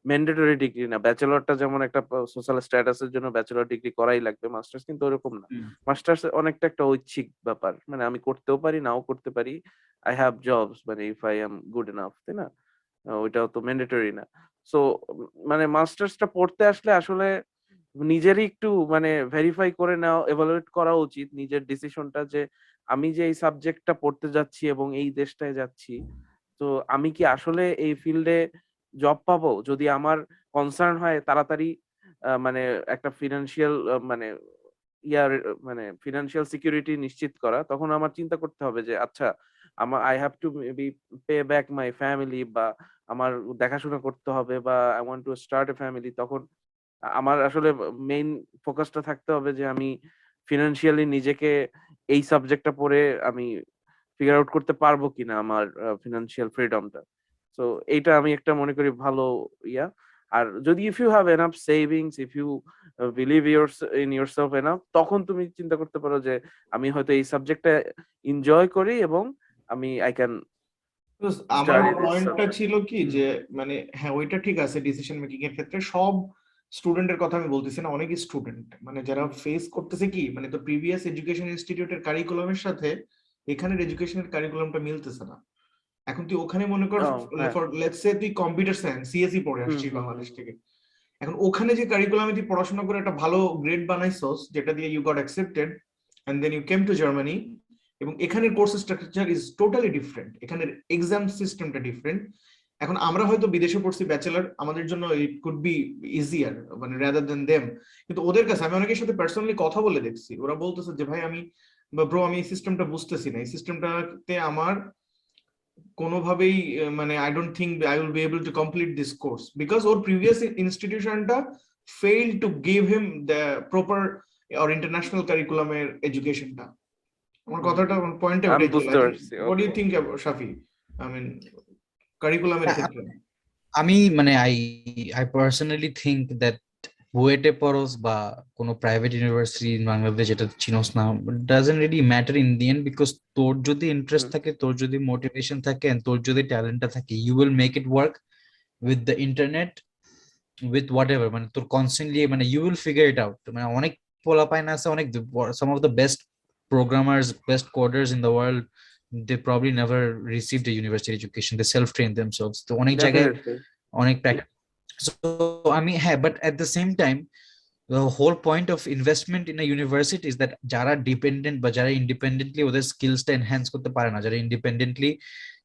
ম্যান্ডেটরি ডিগ্রি না। ব্যাচেলরটা যেমন একটা সোশ্যাল স্ট্যাটাসের জন্য ব্যাচেলর ডিগ্রি করাই লাগবে, মাস্টার্স কিন্তু ওরকম না। মাস্টার্স অনেকটা একটা ঐচ্ছিক ব্যাপার, মানে আমি করতেও পারি নাও করতে পারি। আই হ্যাভ জবস, মানে if I am good enough, তাই না? ওইটাও তো ম্যান্ডেটরি না। সো মানে মাস্টার্সটা পড়তে আসলে আসলে নিজেরই একটু মানে ভেরিফাই করে নেওয়া, এভালুয়েট করা উচিত নিজের ডিসিশনটা, যে আমি যে এই সাবজেক্টটা পড়তে যাচ্ছি এবং এই দেশটায় যাচ্ছি, তো আমি কি আসলে এই ফিল্ডে জব পাবো? যদি আমার কনসার্ন হয় তাড়াতাড়ি মানে একটা ফিনান্সিয়াল মানে ইয়ার মানে ফিনান্সিয়াল সিকিউরিটি নিশ্চিত করা, তখন আমার চিন্তা করতে হবে যে আচ্ছা আমার I have to maybe pay back my family, বা আমার দেখাশোনা করতে হবে, বা I want to start A family. তখন আমার আসলে মেইন ফোকাসটা থাকতে হবে যে আমি ফিনান্সিয়ালি নিজেকে এই সাবজেক্টটা পড়ে আমি ফিগার আউট করতে পারবো কিনা আমার ফিনান্সিয়াল ফ্রিডমটা। সো এইটা আমি একটা মনে করি ভালো ইয়া। আর যদি if you have enough savings, if you believe in yourself enough, তখন তুমি চিন্তা করতে পারো যে আমি হয়তো এই সাবজেক্টটা এনজয় করি এবং আমি আই ক্যান আমার স্টাডি দিস পয়েন্টটা সাবজেক্ট। ছিল কি যে মানে হ্যাঁ ওইটা ঠিক আছে, ডিসিশন মেকিং এর ক্ষেত্রে সব স্টুডেন্টের কথা আমি বলতেছি না, অনেক স্টুডেন্ট মানে যারা ফেস করতেছে কি মানে তো প্রিভিয়াস এডুকেশন ইনস্টিটিউটের কারিকুলামের সাথে এখানের এডুকেশনের কারিকুলামটা মিলতেছে না। এখন তুই ওখানে মনে কর হ্যাঁ। ফর লেটস সে তুই কম্পিউটার সায়েন্স সিএসই পড়ে আসছিস বাংলাদেশ থেকে, এখন ওখানে যে কারিকুলামে তুই পড়াশোনা করে একটা ভালো গ্রেড বানাইছস যেটা দিয়ে you got accepted and then you came to Germany, এবং এখানের course structure is totally different, এখানের এক্সাম সিস্টেমটা ডিফারেন্ট। এখন আমরা হয়তো বিদেশে পড়ছি ব্যাচেলর, আমাদের জন্য ইট কুড বি ইজিয়ার মানে রাদার দেন দেম, কিন্তু ওদের কাছে আমি অনেকের সাথে পার্সোনালি কথা বলে দেখছি, ওরা বলতেছে যে ভাই আমি বা ব্রো আমি এই সিস্টেমটা বুঝতেছি না, এই সিস্টেমটাতে আমার কোনোভাবেই মানে I don't think I will be able to complete this course because ওর প্রিভিয়াস ইনস্টিটিউশনটা fail to give him the proper or international কারিকুলামের এডুকেশনটা। আমার কথাটা পয়েন্টে আমি ওটাই ছিল। বুঝতে পারছি। What do you think Shafi, I mean কারিকুলামের ক্ষেত্রে? আমি মানে আই পার্সোনালি থিঙ্ক দ্যাট বুয়েটে পড়োস বা কোনো প্রাইভেট ইউনিভার্সিটি ইন বাংলাদেশ যেটা চিনোস না, doesn't really matter in the end, because তোর যদি ইন্টারেস্ট থাকে, তোর যদি মোটিভেশন থাকে, and তোর যদি ট্যালেন্টটা থাকে, you will make it work with the internet, with whatever, মানে তোর কনস্ট্যান্টলি মানে you will figure it out. মানে অনেক পোলাপাইন আছে, অনেক some of the best programmers, best coders in the world, they probably never received a university education, they self-trained themselves, তো অনেক জায়গায় ডেফিনেটলি। অনেক প্র্যাকটিস। So I mean, হ্যাঁ, but at the same time, the whole point of investment in a university is that যারা ডিপেন্ডেন্ট বা যারা ইন্ডিপেন্ডেন্টলি ওদের স্কিলসটা এনহ্যান্স করতে পারে না, যারা independently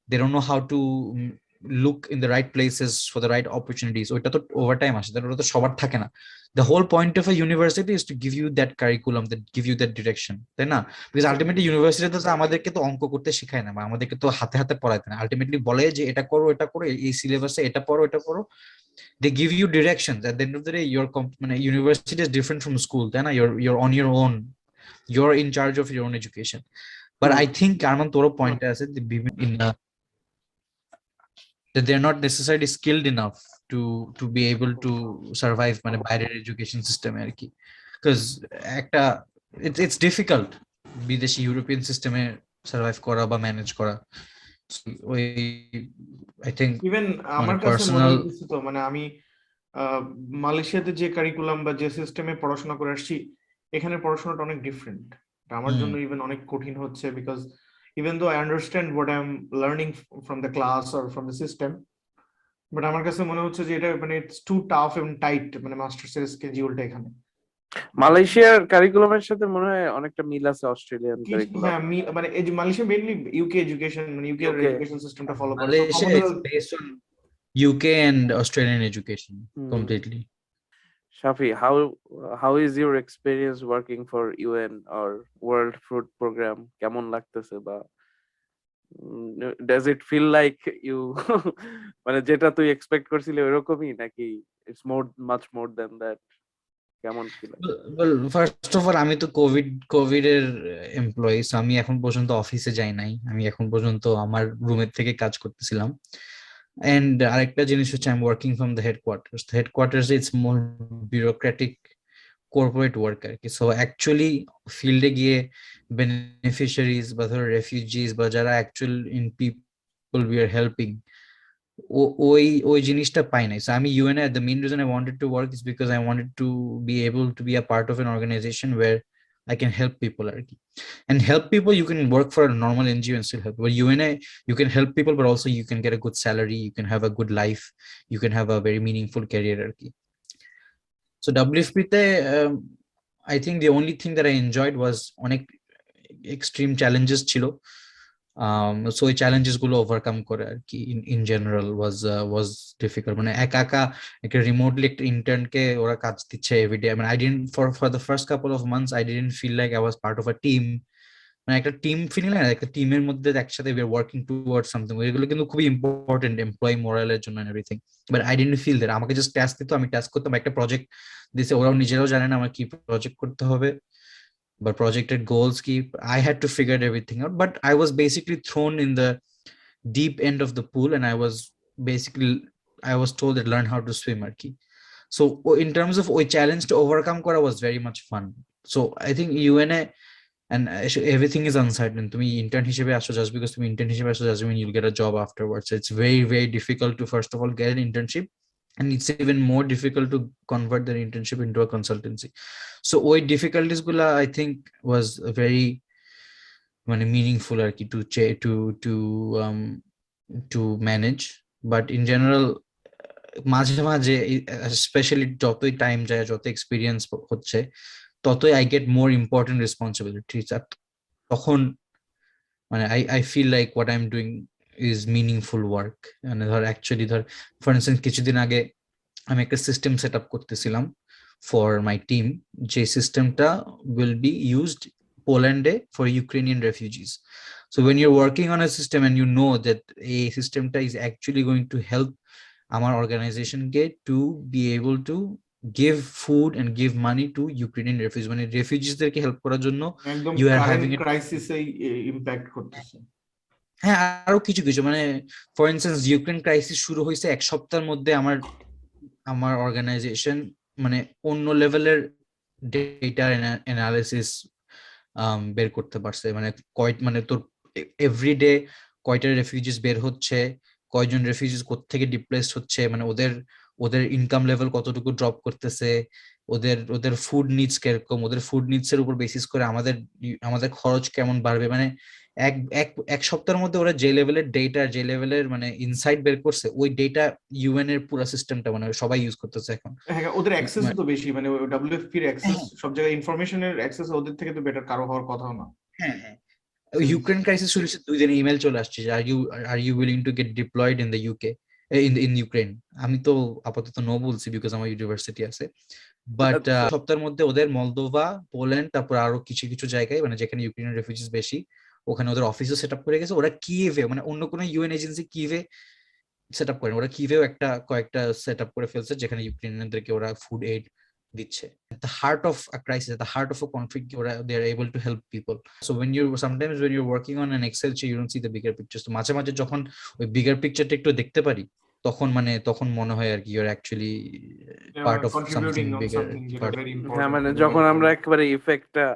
they don't know how to look in the right places for the right opportunities, ওইটা তো ওভার টাইম আসে, ওটা তো সবার থাকে না। The whole point of a university is to give you that curriculum, that give you that direction, তাই না? Because ultimately university তো আমাদেরকে তো অঙ্ক করতে শেখায় না, বা আমাদেরকে তো হাতে হাতে পড়ায় না, আলটিমেটলি বলে যে এটা করো এটা করো, এই সিলেবাসে এটা পড়ো এটা পড়ো, they give you directions. At the end of the day, your university is different from school, তাই না? You're on your own, you're in charge of your own education. But I think Arman toro point আছে in that they're not necessarily skilled enough to be able to survive মানে বাইরের এডুকেশন সিস্টেমে আর কি, because একটা it's difficult বিদেশি ইউরোপিয়ান সিস্টেমে সার্ভাইভ করা বা ম্যানেজ করা। ওই আই থিঙ্ক ইভেন আমার কাছে মনে হচ্ছে তো মানে আমি মালয়েশিয়াতে যে কারিকুলাম বা যে সিস্টেমে পড়াশোনা করে আসছি, এখানে পড়াশোনাটা অনেক ডিফারেন্ট, আমার জন্য ইভেন অনেক কঠিন হচ্ছে, because even though I understand what I'm learning from the class or from the system, but আমার কাছে মনে হচ্ছে যে এটা মানে it's too tough and tight মানে মাস্টার্স এর স্কেডিউলটা এখানে। মালয়েশিয়ার কারিকুলামের সাথে মনে হয় অনেকটা মিল আছে অস্ট্রেলিয়ান কারিকুলাম। হ্যাঁ মানে এই যে মালয়েশিয়া মেইনলি ইউকে এডুকেশন মানে ইউকে UK এডুকেশন সিস্টেমটা ফলো করে, so Malaysia is based on UK and Australian education completely. Shafee, how is your experience working for UN or World Food Program? কেমন লাগতেছে বা does it feel like you মানে যেটা তুই এক্সপেক্ট করছিলি ওরকমই নাকি it's much more than that? কেমন feel? Well, first of all, আমি তো কোভিড এর এমপ্লয়ি, আমি এখন পর্যন্ত অফিসে যাই নাই, আমি এখন পর্যন্ত আমার রুমের থেকে কাজ করতেছিলাম। এন্ড আরেকটা জিনিস হচ্ছে I am working from the headquarters it's more bureaucratic corporate work আর কি। সো অ্যাকচুয়ালি ফিল্ডে গিয়ে বেনিফিশিয়ারিজ বা ধরো রেফিউজিস বা যারা actual in people we are helping, ওই জিনিসটা পাই নাই। সো আমি ইউএনএ the main reason I wanted to work is because I wanted to be able to be a part of an organisation where I can help people আর কি। And help people, you can work for a normal NGO and still help. But UNA, you can help people, but also you can get a good salary, you can have a good life, you can have a very meaningful career আর কি। So WFP তে I think the only thing that I enjoyed was অনেক extreme challenges ছিল। So ওই চ্যালেঞ্জেস গুলো ওভারকাম করে আর কি ইন জেনারেল ওয়াজ ডিফিকাল্ট। মানে একা একা একটা রিমোটলি একটা ইন্টার্নকে ওরা কাজ দিচ্ছে এভরিডে। মানে I didn't for the first couple of months I didn't feel like I was part of a team. মানে একটা টিম ফিলিং না, একটা টিমের মধ্যে একসাথে we are working towards something, এগুলো কিন্তু খুবই ইম্পর্টেন্ট এমপ্লয়ি মোরালের জন্য and everything. But I didn't feel that. আমাকে জাস্ট টাস্ক দিত, আমি টাস্ক করতাম, একটা প্রজেক্ট দিছে, ওরাও নিজেরাও জানে না আমার কি প্রজেক্ট করতে হবে but projected goals keep I had to figure everything out, but I was basically thrown in the deep end of the pool and I was told that learn how to swim arki. So in terms of ওই challenge to overcome kora was very much fun. So I think UNA and everything is uncertain. তুমি intern হিসেবে আসো, just because তুমি intern হিসেবে আসো doesn't mean you'll get a job afterwards. It's very very difficult to first of all get an internship, and it's even more difficult to convert their internship into a consultancy. So ওই difficulties গুলা I think was very মানে meaningful আর কি to manage. But in general মাঝে মাঝে স্পেশালি যতই টাইম যায়, যত এক্সপিরিয়েন্স হচ্ছে, ততই I get more important responsibilities. আর তখন মানে I feel like what I am doing is meaningful work. মানে ধর অ্যাকচুয়ালি ধর ফর ইনস্টেন্স কিছুদিন আগে আমি একটা সিস্টেম সেট আপ করতেছিলাম ফর মাই টিম, যে সিস্টেমটা উইল বি ইউজড পোল্যান্ডে for Ukrainian refugees. So when you're working on a system and you know that a system is actually going to help our organization to be able to give food and give money to Ukrainian refugees, মানে রেফিউজিসদেরকে হেল্প করার জন্য একদম you are কারেন্ট having ক্রাইসিসে ইমপ্যাক্ট করতেছে। হ্যাঁ আরো কিছু কিছু মানে ফর ইনস্টেন্স ইউক্রেন ক্রাইসিস শুরু হয়েছে এক সপ্তাহের মধ্যে আমার অর্গানাইজেশন মানে অন্য লেভেলের ডেটা অ্যানালিসিস বের করতে পারছে। মানে তোর এভরিডে কয়টা রেফিউজিস বের হচ্ছে, কয়জন রেফিউজিস কোত্থেকে ডিপ্লেসড হচ্ছে, মানে ওদের ইনকাম লেভেল কতটুকু ড্রপ করতেছে, ওদের ফুড নিডস কিরকম, ওদের ফুড নিডস এর উপর বেসিস করে আমাদের খরচ কেমন বাড়বে। মানে এক সপ্তাহের মধ্যে ওরা যে লেভেলের ডেটা, যে লেভেলের মানে ইনসাইট বের করছে, ওই ডেটা ইউএন এর পুরো সিস্টেমটা মানে সবাই ইউজ করতেছে এখন। হ্যাঁ ওদের অ্যাক্সেস তো বেশি, মানে ডব্লিউএফপি এর অ্যাক্সেস সব জায়গায়, ইনফরমেশনের অ্যাক্সেস ওদের থেকে তো বেটার কারো হওয়ার কথাও না। হ্যাঁ হ্যাঁ ইউক্রেন ক্রাইসিস শুরু হয়েছে 2 দিন ইমেল চলে আসছে যে are you willing to get deployed in the UK in Ukraine. আমি তো আপাতত নো বলছি বিকজ আমার ইউনিভার্সিটি আছে। বাট সপ্তাহের মধ্যে ওদের মলদোভা, পোল্যান্ড, তারপর আরো কিছু কিছু জায়গায় মানে যেখানে ইউক্রেনের রেফিউজিস বেশি, ওখানে ওদের অফিসও সেট আপ করে গেছে। ওরা কিয়েভে মানে অন্য কোনো ইউএন এজেন্সি কিয়েভে সেট আপ করেন, ওরা কিয়েভেও কয়েকটা সেট আপ করে ফেলছে যেখানে ইউক্রেনিয়ানদেরকে ওরা ফুড এইড দিচ্ছে। At the heart of a crisis, at the heart of a conflict, they are able to help people. So sometimes when you're working on an Excel sheet, you don't see the bigger picture. So মাঝে মাঝে যখন ওই bigger pictureটা একটু দেখতে পারি, তখন মনে হয় আর কি you're actually part of something bigger. হ্যাঁ মানে যখন আমরা একেবারে ইফেক্টটা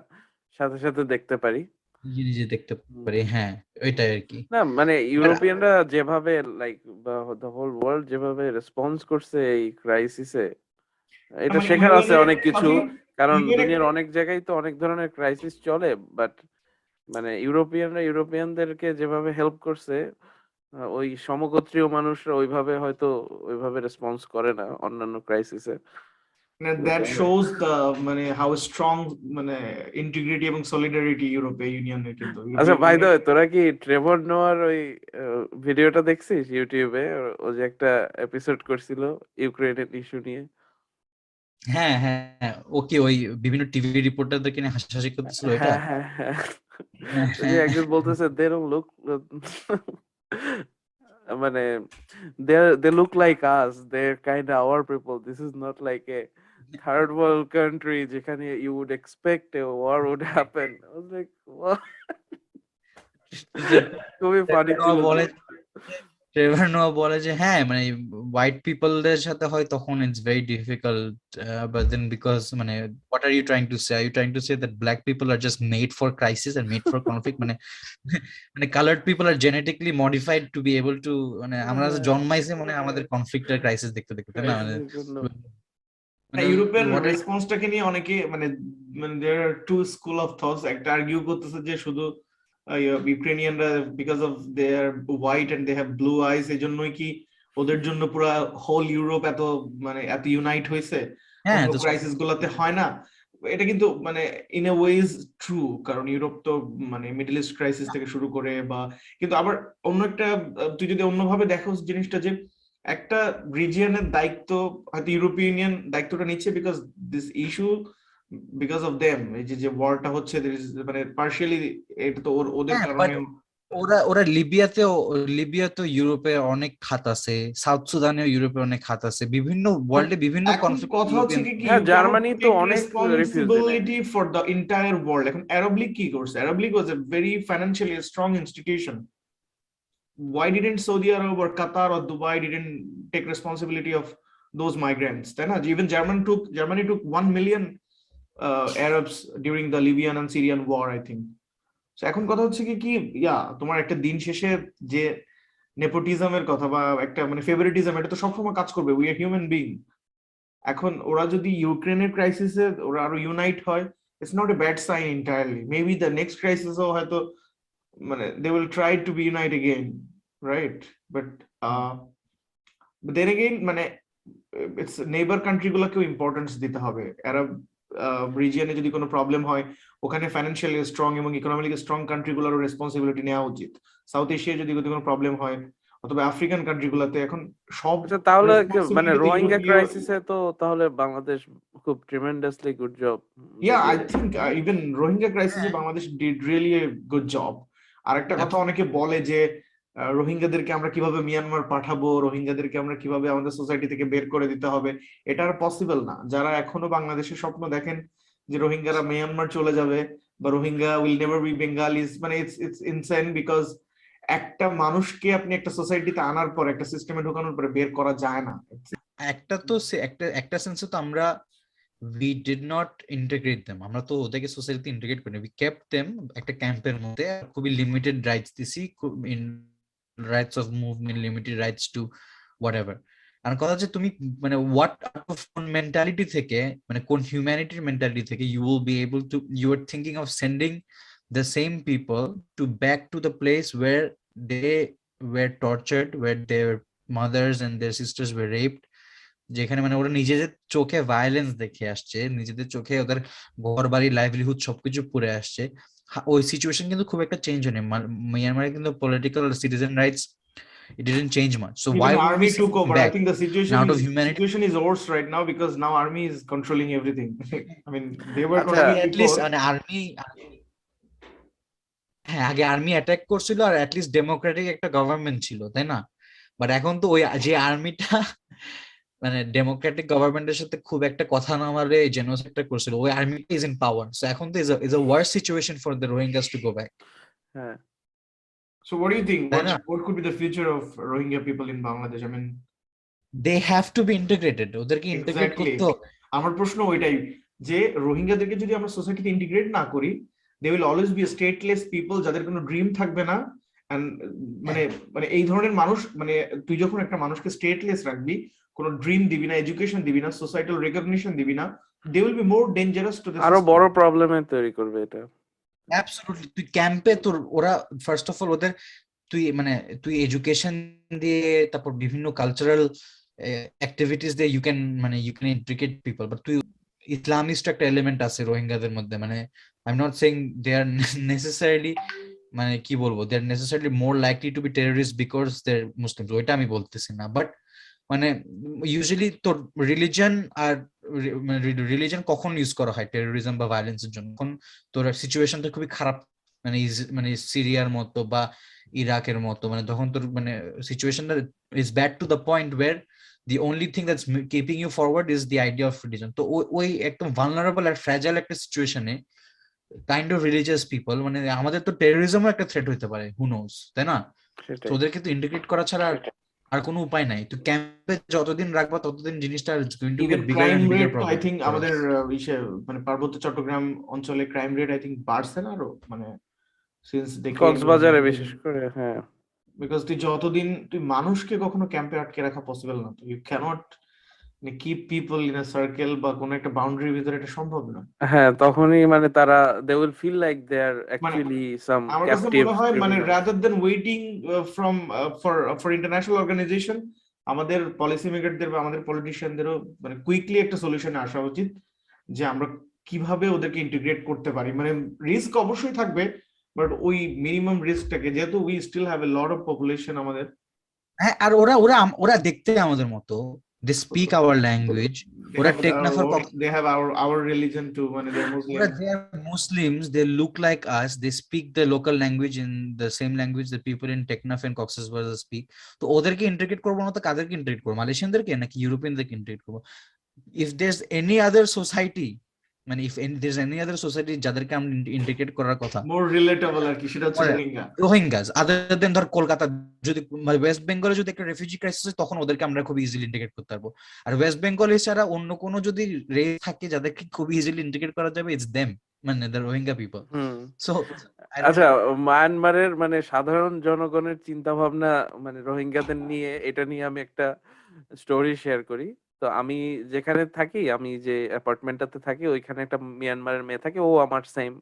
সাথে সাথে দেখতে পারি, নিজে দেখতে পারি। হ্যাঁ ওইটাই আর কি। না মানে ইউরোপিয়ানরা যেভাবে লাইক দ্য হোল ওয়ার্ল্ড যেভাবে রেসপন্স করছে এই ক্রাইসিসে, এটা শেখার আছে অনেক কিছু। কারণ দুনিয়ার অনেক জায়গায় তো অনেক ধরনের ক্রাইসিস চলে, বাট মানে ইউরোপিয়ানরা ইউরোপিয়ানদেরকে যেভাবে হেল্প করছে, ওই সমগোত্রীয় মানুষরা ওইভাবে রেসপন্স করে না অন্যান্য ক্রাইসিসে। দ্যাট শোজ দ্য মানে হাউ স্ট্রং মানে ইন্টিগ্রিটি এবং সলিডারিটি ইউরোপীয় ইউনিয়নের, কিন্তু আচ্ছা ইউরোপীয় ভাই, ইউনিয়ন। তোরা কি ট্রেভর নোয়ার ওই ভিডিওটা দেখছিস ইউটিউবে? ও যে একটা এপিসোড করছিল ইউক্রেনের ইস্যু নিয়ে। হ্যাঁ হ্যাঁ হ্যাঁ, ওকে ওই বিভিন্ন টিভি রিপোর্টারদেরকে নিয়ে হাসাহাসি করতেছিল এটা। হ্যাঁ হ্যাঁ হ্যাঁ, হ্যাঁ, ওই যে হ্যাঁ, একজন বলতেছে দে ডোন্ট লুক, মানে they look like us, they're kind of our people, this is not like a third world country যেখানে you would expect a war would happen. I was like, what? খুবই ফানি ছিল। ট্রেভার নোয়া বলে যে হ্যাঁ মানে হোয়াইট পিপলদের সাথে হয় তখন it's very difficult, but then because মানে what are you trying to say, are you trying to say that black people are just made for crisis and made for conflict, মানে মানে coloured people are genetically modified to be able to, মানে আমরা জন্মাইছে মানে আমাদের কনফ্লিক্ট আর ক্রাইসিস দেখতে দেখতে, তাই না? মানে Crisis এর জন্য। মানে ইউরোপিয়ান what are- রেসপন্সটাকে নিয়ে অনেকে মানে মানে there are two school of thoughts. একটা আর্গিউ করতেছে যে শুধু ইউক্রেনিয়ানরা because of their white and they have blue eyes এই জন্যই কি ওদের জন্য পুরো হোল ইউরোপ এত মানে এত ইউনাইট হয়েছে, হ্যাঁ অন্য ক্রাইসিস গুলোতে হয় না। এটা কিন্তু মানে ইন এ ওয়েজ ট্রু, কারণ ইউরোপ তো মানে মিডল ইস্ট ক্রাইসিস থেকে শুরু করে বা, কিন্তু আবার অন্য একটা তুই যদি অন্যভাবে দেখো জিনিসটা, যে একটা রিজিয়নের দায়িত্ব হয়তো ইউরোপিয়ান ইউনিয়ন দায়িত্বটা নিচ্ছে because this issue because of them, এই যে ওয়ারটা হচ্ছে মানে পার্শিয়ালি এটা তো ওদের হ্যাঁ, কারণে। ওরা ওরা লিবিয়াতেও ইউরোপে অনেক খাত আছে, সাউথ সুদানেও ইউরোপে অনেক খাত আছে, বিভিন্ন ওয়ার্ল্ডে বিভিন্ন এখন কনফ্লিক্ট কথা হচ্ছে ইউরোপিয়ান। কি হ্যাঁ, you can't Germany to take অনেক রিফিউজি নেয়। Responsibility for the entire world. এখন আরব লীগ কি করছে? Arab League was a very financially strong institution. Why didn't Saudi Arab or Qatar or Dubai didn't take responsibility of those migrants? তাই না? Even Germany took 1 million Arabs during the Libyan and Syrian war, I think. So এখন কথা হচ্ছে কি তোমার একটা দিন শেষে যে নেপোটিজমের কথা বা একটা মানে ফেভারিটিজম, এটা তো সবসময় কাজ করবে। We are human being. এখন ওরা যদি ইউক্রেনের ক্রাইসিসে ওরা আরো ইউনাইট হয়, it's not a bad sign entirely. Maybe the next ক্রাইসিসও হয়তো মানে they will try to be unite again, right? But then again মানে ইটস নেইবার কান্ট্রি গুলোকেও ইম্পর্টেন্স দিতে হবে। আরব রিজিয়নে যদি কোনো প্রবলেম হয়, ওখানে ফাইন্যান্সিয়ালি স্ট্রং এবং ইকোনমিক্যালি স্ট্রং কান্ট্রি গুলোরও রেসপন্সিবিলিটি নেওয়া উচিত। সাউথ এশিয়ায় যদি কোনো প্রবলেম হয় অথবা আফ্রিকান কান্ট্রি গুলোতে, এখন সব আচ্ছা, তাহলে মানে responsibility তো রোহিঙ্গা ইউরোপীয়। ক্রাইসিসে তো তাহলে বাংলাদেশ খুব tremendously good job. I think even Rohingya crisis Bangladesh did really a good job. আরেকটা কথা অনেকে বলে যে রোহিঙ্গাদেরকে আমরা কিভাবে মিয়ানমার পাঠাবো, রোহিঙ্গাদেরকে আমরা কিভাবে আমাদের সোসাইটি থেকে বের করে দিতে হবে, এটা আর পসিবল না। যারা এখনো বাংলাদেশের স্বপ্ন দেখেন যে রোহিঙ্গারা মিয়ানমার চলে যাবে বা রোহিঙ্গা উইল নেভার বি বেঙ্গালিজ, মানে ইটস ইনসেন। বিকজ একটা মানুষকে আপনি একটা সোসাইটিতে আনার পর, একটা সিস্টেমে ঢোকানোর পরে বের করা যায় না। একটা তো একটা সেন্সে তো আমরা we did not integrate them, আমরা তো ওদেরকে সোসাইটিতে ইন্টিগ্রেট করিনি, we kept them একটা ক্যাম্পের মধ্যে, খুবই লিমিটেড রাইটস দিছি, in rights of movement, limited rights to whatever. আর কথা হচ্ছে তুমি মানে হোয়াট অফ কোন মেন্টালিটি থেকে, মানে কোন হিউম্যানিটির মেন্টালিটি থেকে you will be able to, you are thinking of sending the same people to back to the place where they were tortured, where their mothers and their sisters were raped, যেখানে মানে ওরা নিজেদের চোখে ভায়োলেন্স দেখে আসছে, নিজেদের চোখে ওদের ঘর বাড়ি লাইভলিহুড সবকিছু পুড়ে আসছে। ওই সিচুয়েশন কিন্তু খুব একটা চেঞ্জ হয়নি। মিয়ানমারে কিন্তু political citizen rights it didn't change much, so why Even would we army send took them over. I back? think the And out of humanity, situation is worse right now because now army is controlling everything. I mean, they were আচ্ছা, controlling at least before. মানে আর্মি, হ্যাঁ আগে আর্মি অ্যাটাক করছিল আর অ্যাটলিস্ট ডেমোক্রেটিক একটা গভর্নমেন্ট ছিল, তাই না? বাট এখন তো ওই যে আর্মিটা মানে ডেমোক্রেটিক গভর্নমেন্টের সাথে খুব একটা কথা না বলে জেনোসাইডটা করছিল, ওই আর্মিটা ইজ ইন পাওয়ার, সো এখন তো is a worse situation for the Rohingyas to go back. হ্যাঁ, So what do you think? তাই না? What could be the future of Rohingya people in Bangladesh? I mean, they have to be integrated, ওদেরকে ইন্টিগ্রেট exactly. করতে হবে। আমার প্রশ্ন ওইটাই, যে রোহিঙ্গাদেরকে যদি আমরা সোসাইটিতে ইন্টিগ্রেট না করি, they will always be stateless people, যাদের কোনো ড্রিম থাকবে না। এন্ড মানে মানে এই ধরনের মানুষ, মানে তুই যখন একটা মানুষকে স্টেটলেস রাখবি, কোনো ড্রিম দিবি না, এডুকেশন দিবি না, সোসাইটাল রেকগনিশন দিবি না, they will be more dangerous to the আরো বড় প্রবলেমের তৈরি করবে এটা। অ্যাবসলিউটলি তুই ক্যাম্পে তোর ওরা ফার্স্ট অফ অল ওদের তুই এডুকেশন দিয়ে তারপর বিভিন্ন কালচারাল অ্যাক্টিভিটিস দিয়ে you can intricate people, but তুই ইসলামিস্ট একটা এলিমেন্ট আছে রোহিঙ্গাদের মধ্যে, মানে I am not saying they are necessarily, মানে কি বলবো, they are necessarily more likely to be terrorist because they are Muslims, ওইটা আমি বলতেছি না, বাট মানে ইউজুয়ালি তোর রিলিজন আর রিলিজন কখন ইউজ করা হয় টেরোরিজম বা ভায়োলেন্সের জন্য, যখন তোর সিচুয়েশনটা খুবই খারাপ, মানে সিরিয়ার মতো বা ইরাকের মতো, মানে তখন তোর মানে সিচুয়েশনটা is bad to the point where the only thing that's keeping you forward is the idea of religion. তো ওই একদম ভালনারেবল আর ফ্র্যাজাইল একটা সিচুয়েশনে কাইন্ড অফ রিলিজিয়াস পিপল, মানে আমাদের তো টেরোরিজমও একটা থ্রেট হইতে পারে, হু নোস, তাই না? তো সেটাই। ওদেরকে তো ইন্টিগ্রেট করা ছাড়া আর কোনো উপায় নাই। তুই ক্যাম্পে যতদিন রাখবা ততদিন জিনিসটা going to even get bigger crime and bigger rate তো I problem think for us. আমাদের ইসে মানে পার্বত্য চট্টগ্রাম অঞ্চলে ক্রাইম রেট আই থিঙ্ক বাড়ছে না আরো, মানে সিন্স দে কেম কক্সবাজারে বিশেষ করে, হ্যাঁ। বিকজ তুই মানুষকে কখনো ক্যাম্পে আটকে রাখা পসিবল না, you cannot keep people in a circle বা কোনো একটা বাউন্ডারির ভিতরে, এটা সম্ভব না। হ্যাঁ, তখনই মানে তারা they will feel like they are মানে অ্যাকচুয়ালি সাম আমার কাছে ক্যাপটিভ মনে হয় মানে criminal. Rather than waiting from for international organisation, আমাদের পলিসি মেকারদের বা আমাদের পলিটিশিয়ানদেরও মানে কুইকলি একটা সলিউশনে আসা উচিত যে আমরা কিভাবে ওদেরকে ইন্টিগ্রেট করতে পারি। মানে রিস্ক অবশ্যই থাকবে, বাট ওই মিনিমাম রিস্কটাকে, যেহেতু we still have a lot of population আমাদের। হ্যাঁ, আর ওরা ওরা ওরা দেখতে আমাদের মতো, দে স্পিক আওয়ার ল্যাঙ্গুয়েজ, ওরা টেকনাফের they have our religion too, মানে they're Muslim. ওরা they are Muslims, they look like us, they speak the local language in the same language that people in Teknaf and Cox's Bazar speak. তো ওদেরকে ইন্টিগ্রেট করবো না তো কাদেরকে ইন্টিগ্রেট করবো, মালয়েশিয়ানদেরকে নাকি ইউরোপিয়ানদেরকে ইন্টিগ্রেট করবো? if there's any other society, মানে there's any other society যাদেরকে আমরা ইন্টিগ্রেট করার কথা, more relatable আর কি, সেটা হচ্ছে রোহিঙ্গা। রোহিঙ্গাস, আদার দেন ধর কলকাতা, যদি ওয়েস্ট বেঙ্গলে যদি একটা রেফিউজি ক্রাইসিস হয় তখন ওদেরকে আমরা খুব ইজিলি ইন্টিগ্রেট করতে পারবো। আর ওয়েস্ট বেঙ্গল এছাড়া অন্য কোনো যদি রেস থাকে যাদেরকে খুব ইজিলি ইন্টিগ্রেট করা যাবে, ইটস দেম, মানে দ্য রোহিঙ্গা পিপল। সো আচ্ছা, মায়ানমারের মানে সাধারণ জনগণের চিন্তা ভাবনা মানে রোহিঙ্গাদের নিয়ে, এটা নিয়ে আমি একটা স্টোরি শেয়ার করি। তো আমি যেখানে থাকি, আমি যে অ্যাপার্টমেন্টটাতে থাকি, ওইখানে একটা মিয়ানমারের মেয়ে থাকে, ও আমার সেম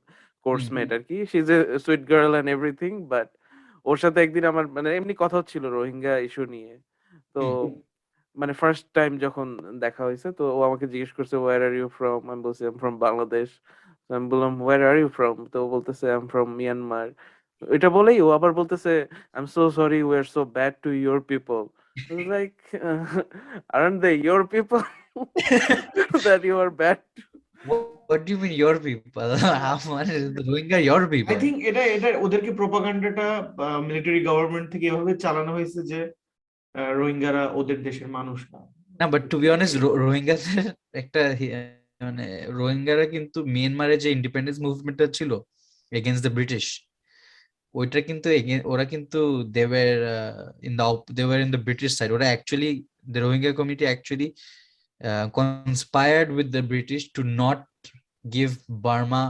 কোর্সমেট আর কি। She is a sweet girl and everything, but ওর সাথে একদিন আমার মানে এমনি কথা হচ্ছিল রোহিঙ্গা ইস্যু নিয়ে। তো মানে ফার্স্ট টাইম যখন দেখা হয়েছে, তো ও আমাকে জিজ্ঞেস করছে ওয়ার আর ইউ ফ্রম, আমি বলছি আই এম ফ্রম বাংলাদেশ। তো আমি বললাম ওয়ার আর ইউ ফ্রম, তো ও বলতেছে আই এম ফ্রম মিয়ানমার। এটা বলেই ও আবার বলতেছে I am so sorry we are so bad to your people. Like aren't they your people that you are bad? what do you mean your people? মানে Rohingya your I people? Think এটা ওদেরকে প্রপাগান্ডাটা মিলিটারি গভর্নমেন্ট থেকে এভাবে চালানো হয়েছে যে রোহিঙ্গারা ওদের দেশের মানুষ না। না, বাট টু বি অনেস্ট রোহিঙ্গাদের একটা মানে রোহিঙ্গারা কিন্তু মিয়ানমারে যে ইন্ডিপেন্ডেন্স মুভমেন্টটা ছিল এগেইনস্ট দ্য ব্রিটিশ, ওইটা কিন্তু ওরা কিন্তু they were in the British side, ওরা actually the Rohingya community actually conspired with the British to not give Burma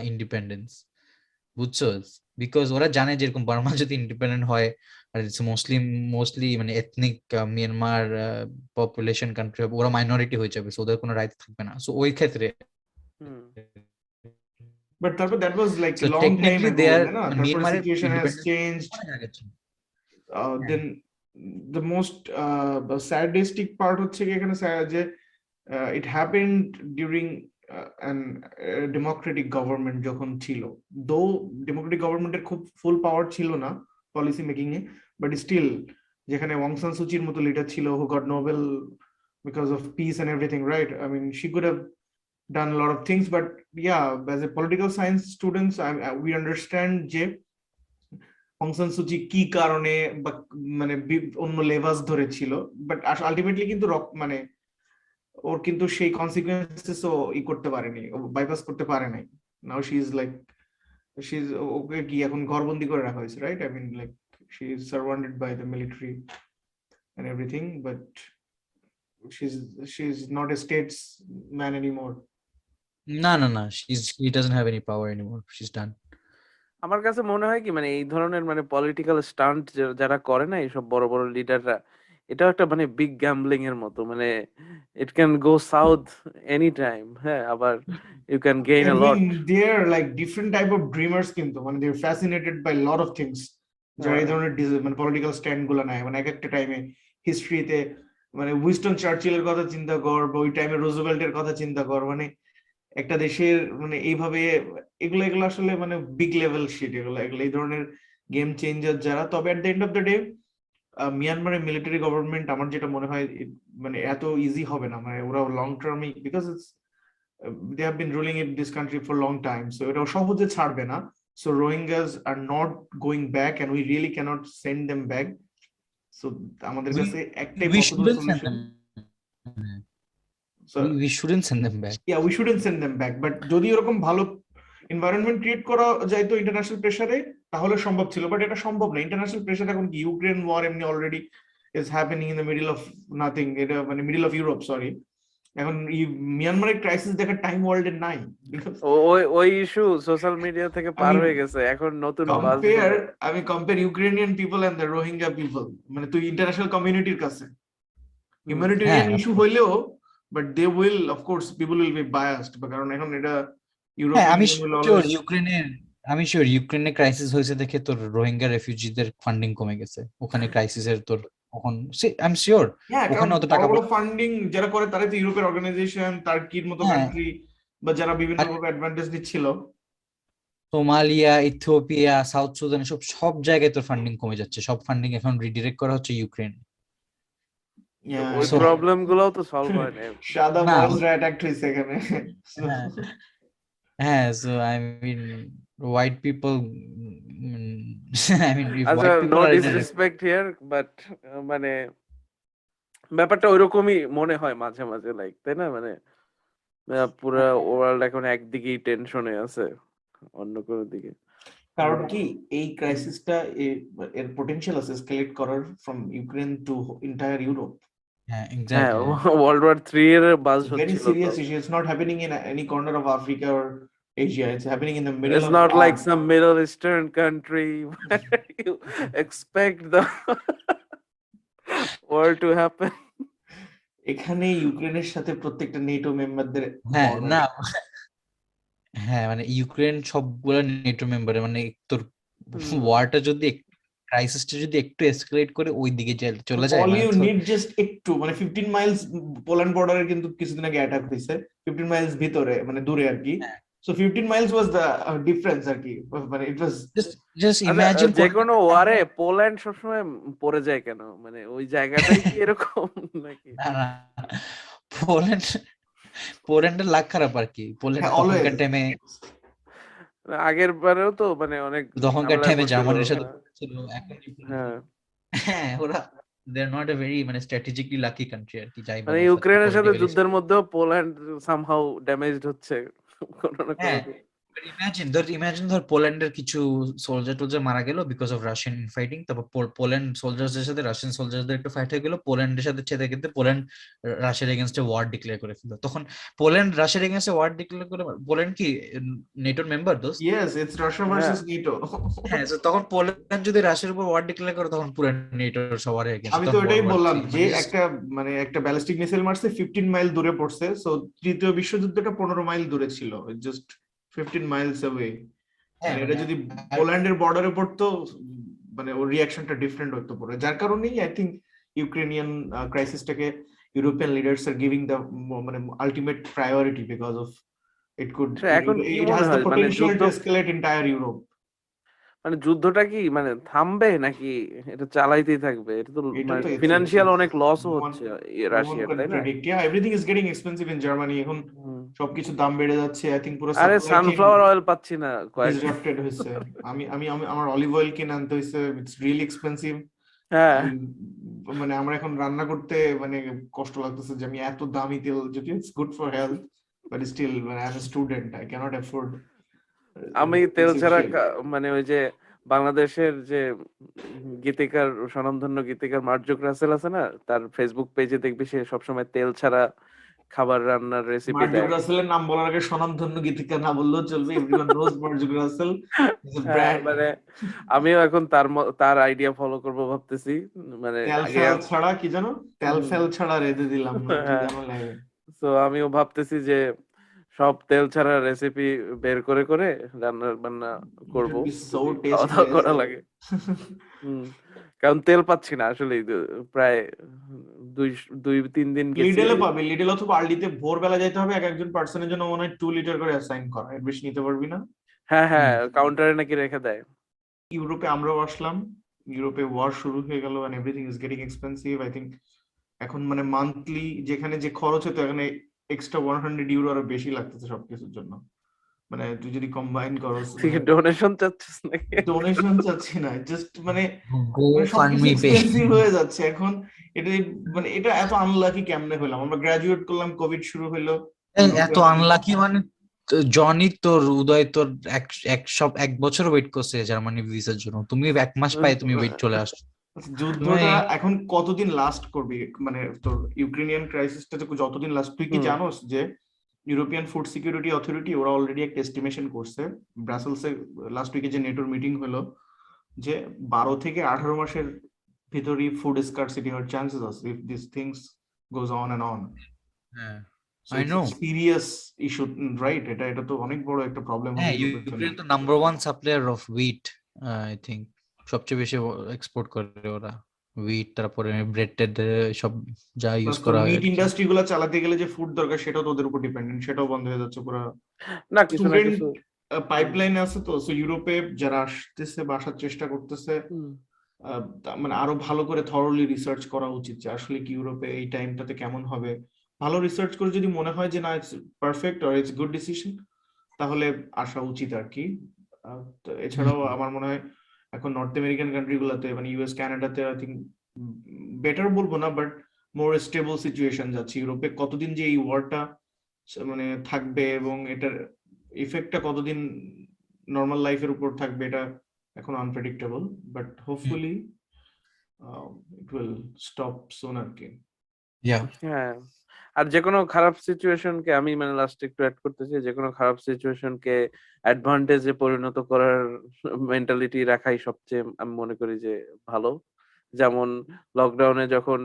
independence, বুঝছো? বিকজ ওরা জানে যেরকম বার্মা যদি ইন্ডিপেন্ডেন্ট হয় আর ইটস মোস্টলি মানে এথনিক মিয়ানমার পপুলেশন কান্ট্রি, ওরা মাইনরিটি হয়ে যাবে, সো ওদের কোনো রাইট থাকবে না। সো ওই ক্ষেত্রে বাট তারপর that was like so long time technically ago, they are না? তারপর মিয়ানমারের সিচুয়েশন হ্যাজ independence চেঞ্জড। অনেক আগে ছিল। দেন দ্য মোস্ট স্যাডিস্টিক পার্ট হচ্ছে কি এখানে যে it happened during an Democratic government যখন ছিল, দো ডেমোক্রেটিক গভর্নমেন্টের খুব ফুল পাওয়ার ছিল না পলিসি মেকিং এ, বাট স্টিল যেখানে অং সান সুচির মতো লিডার ছিল who got Nobel because of peace and everything, right? I mean she could have done a lot of things, but yeah, as a political science students, we understand যে অং সান সুচি কি কারণে বা মানে অন্য লেভাস ধরেছিল, বাট আলটিমেটলি কিন্তু মানে ওর কিন্তু সেই কনসিকুয়েন্সেস ও করতে পারেনি, বাইপাস করতে পারে নাই। Now she is like okay কি এখন ঘরবন্দি করে রাখা হয়েছে, right? I mean like she is surrounded by the military and everything, but she is not a statesman anymore. না, he doesn't have any power anymore, she's done. আমার কাছে মনে হয় কি মানে এই ধরনের মানে পলিটিক্যাল স্টান্ট যারা করে না, এইসব বড় বড় লিডাররা, এটাও একটা মানে বিগ গ্যাম্বলিং এর মতো, মানে it can go south any time. হ্যাঁ, আবার you can gain I a lot. mean, they're like different type of dreamers কিন্তু মানে they're fascinated by lot of things. যারা এই ধরনের মানে পলিটিক্যাল স্ট্যান্ড গুলো নেয়, মানে এক একটা টাইমে হিস্ট্রিতে মানে উইনস্টন চার্চিলের কথা চিন্তা কর, বা ওই টাইমে রুজভেল্টের কথা চিন্তা কর, মানে একটা দেশের মানে এইভাবে এগুলো এগুলো আসলে মানে বিগ লেভেল শিট, এগুলো এগুলো এই ধরনের গেম চেঞ্জার যারা। তবে at the end of the day মিয়ানমারের মিলিটারি গভর্নমেন্ট আমার যেটা মনে হয় মানে এত ইজি হবে না, মানে ওরা লং টার্মে, because it's they have been ruling in this country for long time, so এটা সহজে ছাড়বে না। So Rohingyas are not going back and we really cannot send them back. So আমাদের কাছে একটাই we possible shouldn't send solution. them. So We shouldn't send them back. yeah, we shouldn't send them back, but যদি এরকম ভালো এনভায়রনমেন্ট ক্রিয়েট করা যায় তো ইন্টারন্যাশনাল প্রেসারে, তাহলে সম্ভব ছিল, বাট এটা সম্ভব না। ইন্টারন্যাশনাল প্রেসার এখন কি, ইউক্রেন ওয়ার এমনি already is happening in the middle of nothing, এটা মানে মিডল অফ ইউরোপ, সরি। এখন মিয়ানমারের ক্রাইসিস দেখার টাইম ওয়ার্ল্ডে নাই, বিকজ ওই ইস্যু সোশ্যাল মিডিয়া থেকে পার হয়ে গেছে, এখন নতুন বাজ আমি compare Ukrainian people and the Rohingya people, মানে তুই ইন্টারন্যাশনাল কমিউনিটির কাছে হিউম্যানিটেরিয়ান ইস্যু হইলেও, but they will of course people will be biased, কারণ এখন এটা আমি শিওর ইউক্রেনের ক্রাইসিস হয়েছে দেখে তোর রোহিঙ্গা রেফিউজিদের ফান্ডিং কমে গেছে ওখানে ক্রাইসিসের তোর তখন আই এম শিওর ওখানে অত টাকা ফান্ডিং যারা করে তারা তো ইউরোপের অর্গানাইজেশন, টার্কির মতো কান্ট্রি, বা যারা বিভিন্ন ভাবে অ্যাডভান্টেজ দিচ্ছিল, সোমালিয়া, ইথিওপিয়া, সাউথ সুদান, সব জায়গায় তোর ফান্ডিং কমে যাচ্ছে, সব ফান্ডিং এখন রিডিরেক্ট করা হচ্ছে ইউক্রেন। ওই প্রবলেম গুলোও তো সলভ হয় না। সাদা বয়েজরা অ্যাটাক হইছে এখানে। হ্যাঁ, so I mean white people, I mean if আচ্ছা, white no people are disrespect here, but মানে ব্যাপারটা ওইরকমই মনে হয় মাঝে মাঝে, লাইক, তাই না? মানে পুরো ওয়ার্ল্ড এখন একদিকেই টেনশনে আছে, অন্য কোনো দিকে। কারণ কি এই ক্রাইসিসটা এর পটেনশিয়াল আছে এসকেলেট করার from Ukraine to entire Europe. হ্যাঁ, এক্স্যাক্টলি। ওয়ার্ল্ড ওয়ার 3 এর বাজ Very হচ্ছিল serious তো। issue. It's not happening in any corner of Africa or Asia. It's happening in the middle It's of not like some Middle Eastern country where you expect the war to happen. এখানে ইউক্রেনের সাথে প্রত্যেকটা নেটো মেম্বারদের হ্যাঁ, না, হ্যাঁ, মানে ইউক্রেন সবগুলো নেটো মেম্বারে, মানে তোর ওয়ারটা যদি ক্রাইসিসটা যদি একটু এসকেলেট করে ওই দিকে চলে যায়, অল মানে ইউ নিড জাস্ট একটু, মানে 15 মাইলস পোল্যান্ড বর্ডারে কিন্তু কিছুদিন আগে অ্যাটাক হইছে, 15 মাইলস ভিতরে মানে দূরে আর কি। So 15 miles was the difference আর কি, মানে ইট ওয়াজ জাস্ট ইমাজিন যে কোনো ওয়ারে পোল্যান্ড সবসময় পড়ে যায় কেন? মানে ওই জায়গাটাই কি এরকম নাকি? পোল্যান্ডের লাখ খারাপ আর কি। পোল্যান্ড তখনকার টাইমে, আগের বারেও তো মানে অনেক তখনকার টাইমে জার্মানির সাথে ছিল, হ্যাঁ, হ্যাঁ, ওরা they are not a very মানে স্ট্র্যাটেজিক্যালি লাকি কান্ট্রি আর কি, যাই মানে বলো। ইউক্রেনের সাথে যুদ্ধের মধ্যেও পোল্যান্ড সামহাউ ড্যামেজড হচ্ছে কোনো না কোনো। ইমাজিন ধর পোল্যান্ডের কিছু সোলজার টোলজার মারা গেল বিকজ অফ রাশিয়ান ইনফাইটিং, তারপর পোল্যান্ড সোলজারদের সাথে রাশিয়ান সোলজারদের একটু ফাইট হয়ে গেল, পোল্যান্ডের সাথে ছেদে কিন্তু পোল্যান্ড রাশিয়ার এগেইনস্টে ওয়ার ডিক্লেয়ার করে ফেললো। তখন পোল্যান্ড রাশিয়ার এগেইনস্টে ওয়ার ডিক্লেয়ার করে, পোল্যান্ড কি নেটোর মেম্বার? দোস্ত, yes, it's Russia versus NATO. হ্যাঁ, তখন পোল্যান্ড যদি রাশিয়ার উপর ওয়ার ডিক্লেয়ার করে তখন পুরো নেটোর সবার এগেইনস্ট। আমি তো এটাই বললাম যে একটা ব্যালিস্টিক মিসাইল মারছে 15 মাইল দূরে পড়ছে, সো তৃতীয় বিশ্বযুদ্ধটা 15 মাইল দূরে ছিল, জাস্ট 15 মাইলস অ্যাওয়ে। মানে এটা যদি পোল্যান্ডের বর্ডারে পড়তো, মানে ওর রিঅ্যাকশনটা ডিফারেন্ট হতো পড়ে, যার কারণেই আই থিংক ইউক্রেনিয়ান ক্রাইসিসটাকে European leaders are giving the মানে ultimate priority, because of it could এখন কি ইট মনে হ্যাজ দ্য হয়, মানে পটেনশিয়াল টু যুদ্ধ, এসকেলেট এন্টায়ার ইউরোপ। মানে যুদ্ধটা কি মানে থামবে নাকি এটা চালাইতেই থাকবে? এটা তো মানে ফিনান্সিয়াল অনেক লসও হচ্ছে রাশিয়ার, তাই না? Everything is getting expensive in Germany, এখন সবকিছু দাম বেড়ে যাচ্ছে। আই থিংক পুরো আরে সানফ্লাওয়ার অয়েল পাচ্ছি না, ডিসরাপ্টেড হইছে। আমি আমার অলিভ অয়েল কিনে আনতে হইছে, ইটস রিয়েলি এক্সপেন্সিভ। হ্যাঁ, মানে আমরা এখন রান্না করতে মানে কষ্ট লাগতেছে যে আমি এত দামি তেল, যদি it's good for health, but still মানে I am a student, I can't afford. আমি তেল ছাড়া মানে ওই যে বাংলাদেশের যে গীতিকার, স্বনামধন্য গীতিকার মার্জুক রাসেল আছে না, তার ফেসবুক পেজে দেখবি সে সবসময় তেল ছাড়া খাবার রান্নার রেসিপি মার্জুক দেয়। রাসেলের নাম বলার আগে স্বনামধন্য গীতিকা না বললেও চলবে, everyone knows Marzuk Russel is a হ্যাঁ, ব্র্যান্ড। মানে আমিও এখন তার আইডিয়া ফলো করব ভাবতেছি। মানে তেল আগে ফেল ছাড়া কি জানো, তেল হুম, ফেল ছাড়া রেঁধে দিলাম না, কি হ্যাঁ, জানো লাগে। তো আমিও ভাবতেছি যে সব তেল ছাড়া রেসিপি বের করে করে রান্না বান্না ইট করব উইল বি সো যদি খাওয়া টেস্টি দাওয়া অ্যাজ করা লাগে। কারণ তেল পাচ্ছি না আসলে, প্রায় 2-3 দিন গেছি। লিডেলে পাবে, লিডেল অথবা আলডিতে ভোরবেলা যেতে হবে, এক একজন পার্সনের জন্য মনে হয় 2 লিটার করে অ্যাসাইন করা, এর বেশি নিতে পারবি না। হ্যাঁ হ্যাঁ, কাউন্টারে নাকি রেখে দেয়। ইউরোপে আমরাও আসলাম, ইউরোপে ওয়ার শুরু হয়ে গেল and everything is getting expensive. I think এখন মানে মান্থলি যেখানে যে খরচ হতো এখানে এক্সট্রা 100 ইউরো আরো বেশি লাগতেছে সবকিছুর জন্য। মানে তুই যদি কম্বাইন করস, তুই মানে ডোনেশন চাচ্ছিস নাকি? ডোনেশন চাচ্ছি না, জাস্ট মানে গো ফান্ড সবকিছু মি পে। এক্সপেন্সিভ হয়ে যাচ্ছে এখন। এটা মানে এটা এত আনলাকি কেমনে হলাম, আমরা গ্রাজুয়েট করলাম, কোভিড শুরু হলো, এত আনলাকি মানে জনি তোর উদয় তোর এক বছর ওয়েট করছে জার্মানি ভিসার জন্য, তুমি 1 মাস পাই তুমি ওয়েট চলে আসছো। যুদ্ধটা এখন কতদিন লাস্ট করবি, মানে তোর ইউক্রেনিয়ান ক্রাইসিসটা যতদিন লাস্ট, তুই কি জানোস যে ইউরোপিয়ান ফুড সিকিউরিটি অথরিটি ওরা অলরেডি একটা এস্টিমেশন করছে, ব্রাসেলসে লাস্ট উইকে যে নেটোর মিটিং হলো, যে 12 থেকে 18 মাসের ভিতরই ফুড স্কারসিটি হওয়ার চান্সেস আছে if this things goes on and on. হ্যাঁ so I it's no. Serious issue, right? এটা তো অনেক বড় একটা প্রবলেম হবে হ্যাঁ ইউরোপের জন্য। ইউক্রেন তো number 1 supplier of wheat, I think সবচেয়ে বেশি এক্সপোর্ট করে ওরা হুইট, তারপরে ব্রেড টেড সব যা ইউজ করা হয় মিট আর কি। ইন্ডাস্ট্রি গুলো চালাতে গেলে যে ফুড দরকার সেটাও তো ওদের উপর ডিপেন্ডেন্ট, সেটাও বন্ধ হয়ে যাচ্ছে পুরো। না, কিছু না স্টুডেন্ট কিছু। পাইপলাইন আছে তো, সো ইউরোপে যারা আসতেছে বা আসার চেষ্টা করতেছে, মানে আরো ভালো করে থরলি রিসার্চ করা উচিত যে আসলে কি ইউরোপে এই টাইমটাতে কেমন হবে। ভালো রিসার্চ করে যদি মনে হয় যে না it's perfect or it's good decision, তাহলে আসা উচিত আর কি। তো এছাড়াও আমার মনে হয় এখন নর্থ আমেরিকান কান্ট্রি গুলাতে, মানে ইউএস কানাডাতে আই থিঙ্ক বেটার বলবো না, বাট মোর স্টেবল সিচুয়েশন যাচ্ছে। ইউরোপে কতদিন যে এই ওয়ারটা মানে থাকবে এবং এটার ইফেক্টটা কতদিন নর্মাল লাইফের উপর থাকবে, এটা এখন unpredictable, but hopefully it will stop soon আর কি। হ্যাঁ, আর যে কোনো খারাপ সিচুয়েশনকে আমি মানে লাস্ট একটু অ্যাড করতেছি, যে কোনো খারাপ সিচুয়েশনকে অ্যাডভান্টেজে পরিণত করার মেন্টালিটি রাখাই সবচেয়ে আমি মনে করি যে ভালো। যেমন লকডাউনে যখন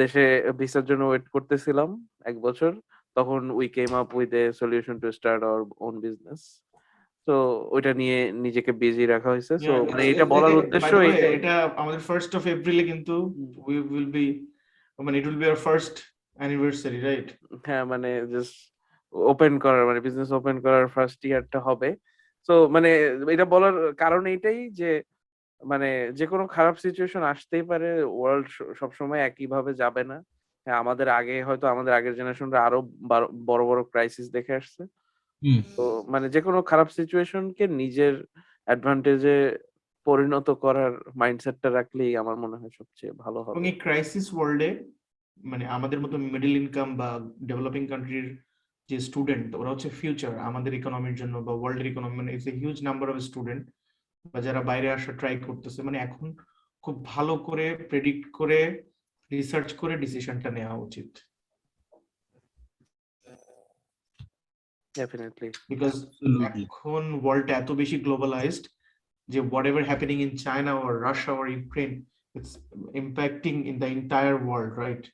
দেশে ভিসার জন্য ওয়েট করতেছিলাম 1 বছর, তখন we came up with a solution to start our own business. তো ওইটা নিয়ে নিজেকে বিজি রাখা হয়েছে। সো মানে এটা বলার উদ্দেশ্য বাই দ্য ওয়ে, এইটাই। এটা আমাদের 1st of এপ্রিলে কিন্তু উই উইল বি, মানে it will be our first anniversary, right? হ্যাঁ, মানে জাস্ট ওপেন করার মানে বিজনেস ওপেন করার ফার্স্ট ইয়ারটা হবে। তো মানে এটা বলার কারণ এইটাই যে মানে যে কোনো খারাপ সিচুয়েশন আসতেই পারে, ওয়ার্ল্ড সবসময় একইভাবে যাবে না। হ্যাঁ, আমাদের আগে হয়তো আমাদের আগের জেনারেশনরা আরো বড় বড় ক্রাইসিস দেখে আসছে। তো মানে যে কোনো খারাপ সিচুয়েশনকে নিজের অ্যাডভান্টেজে পরিণত করার মাইন্ডসেটটা রাখলেই আমার মনে হয় সবচেয়ে ভালো এবং হবে। এই ক্রাইসিস ওয়ার্ল্ডে মানে আমাদের মতো মিডল ইনকাম বা ডেভেলপিং কান্ট্রির যে স্টুডেন্ট, ওরা হচ্ছে ফিউচার আমাদের ইকোনমির জন্য বা ওয়ার্ল্ডের ইকোনমি, মানে it's a huge number of student বা যারা বাইরে আসা ট্রাই করতেছে, মানে এখন খুব ভালো করে প্রেডিক্ট করে রিসার্চ করে ডিসিশনটা নেওয়া উচিত। ডেফিনেটলি। বিকজ এখন ওয়ার্ল্ডটা এত বেশি গ্লোবালাইজড যে what ever happening in China or Russia or Ukraine, it's impacting in the entire world, right?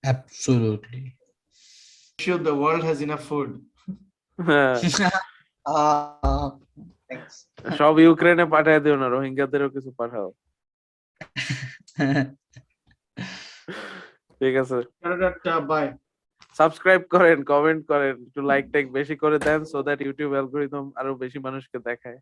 Absolutely. Sure, the world has enough food. হ্যাঁ, Thanks. সব ইউক্রেনে পাঠায় দিও না, রোহিঙ্গাদেরও কিছু পাঠাও। ঠিক আছে, বাই। সাবস্ক্রাইব করেন, কমেন্ট করেন, একটু লাইক টাইক বেশি করে দেন, সো দ্যাট ইউটিউব অ্যালগরিদম আরো বেশি মানুষকে দেখায়।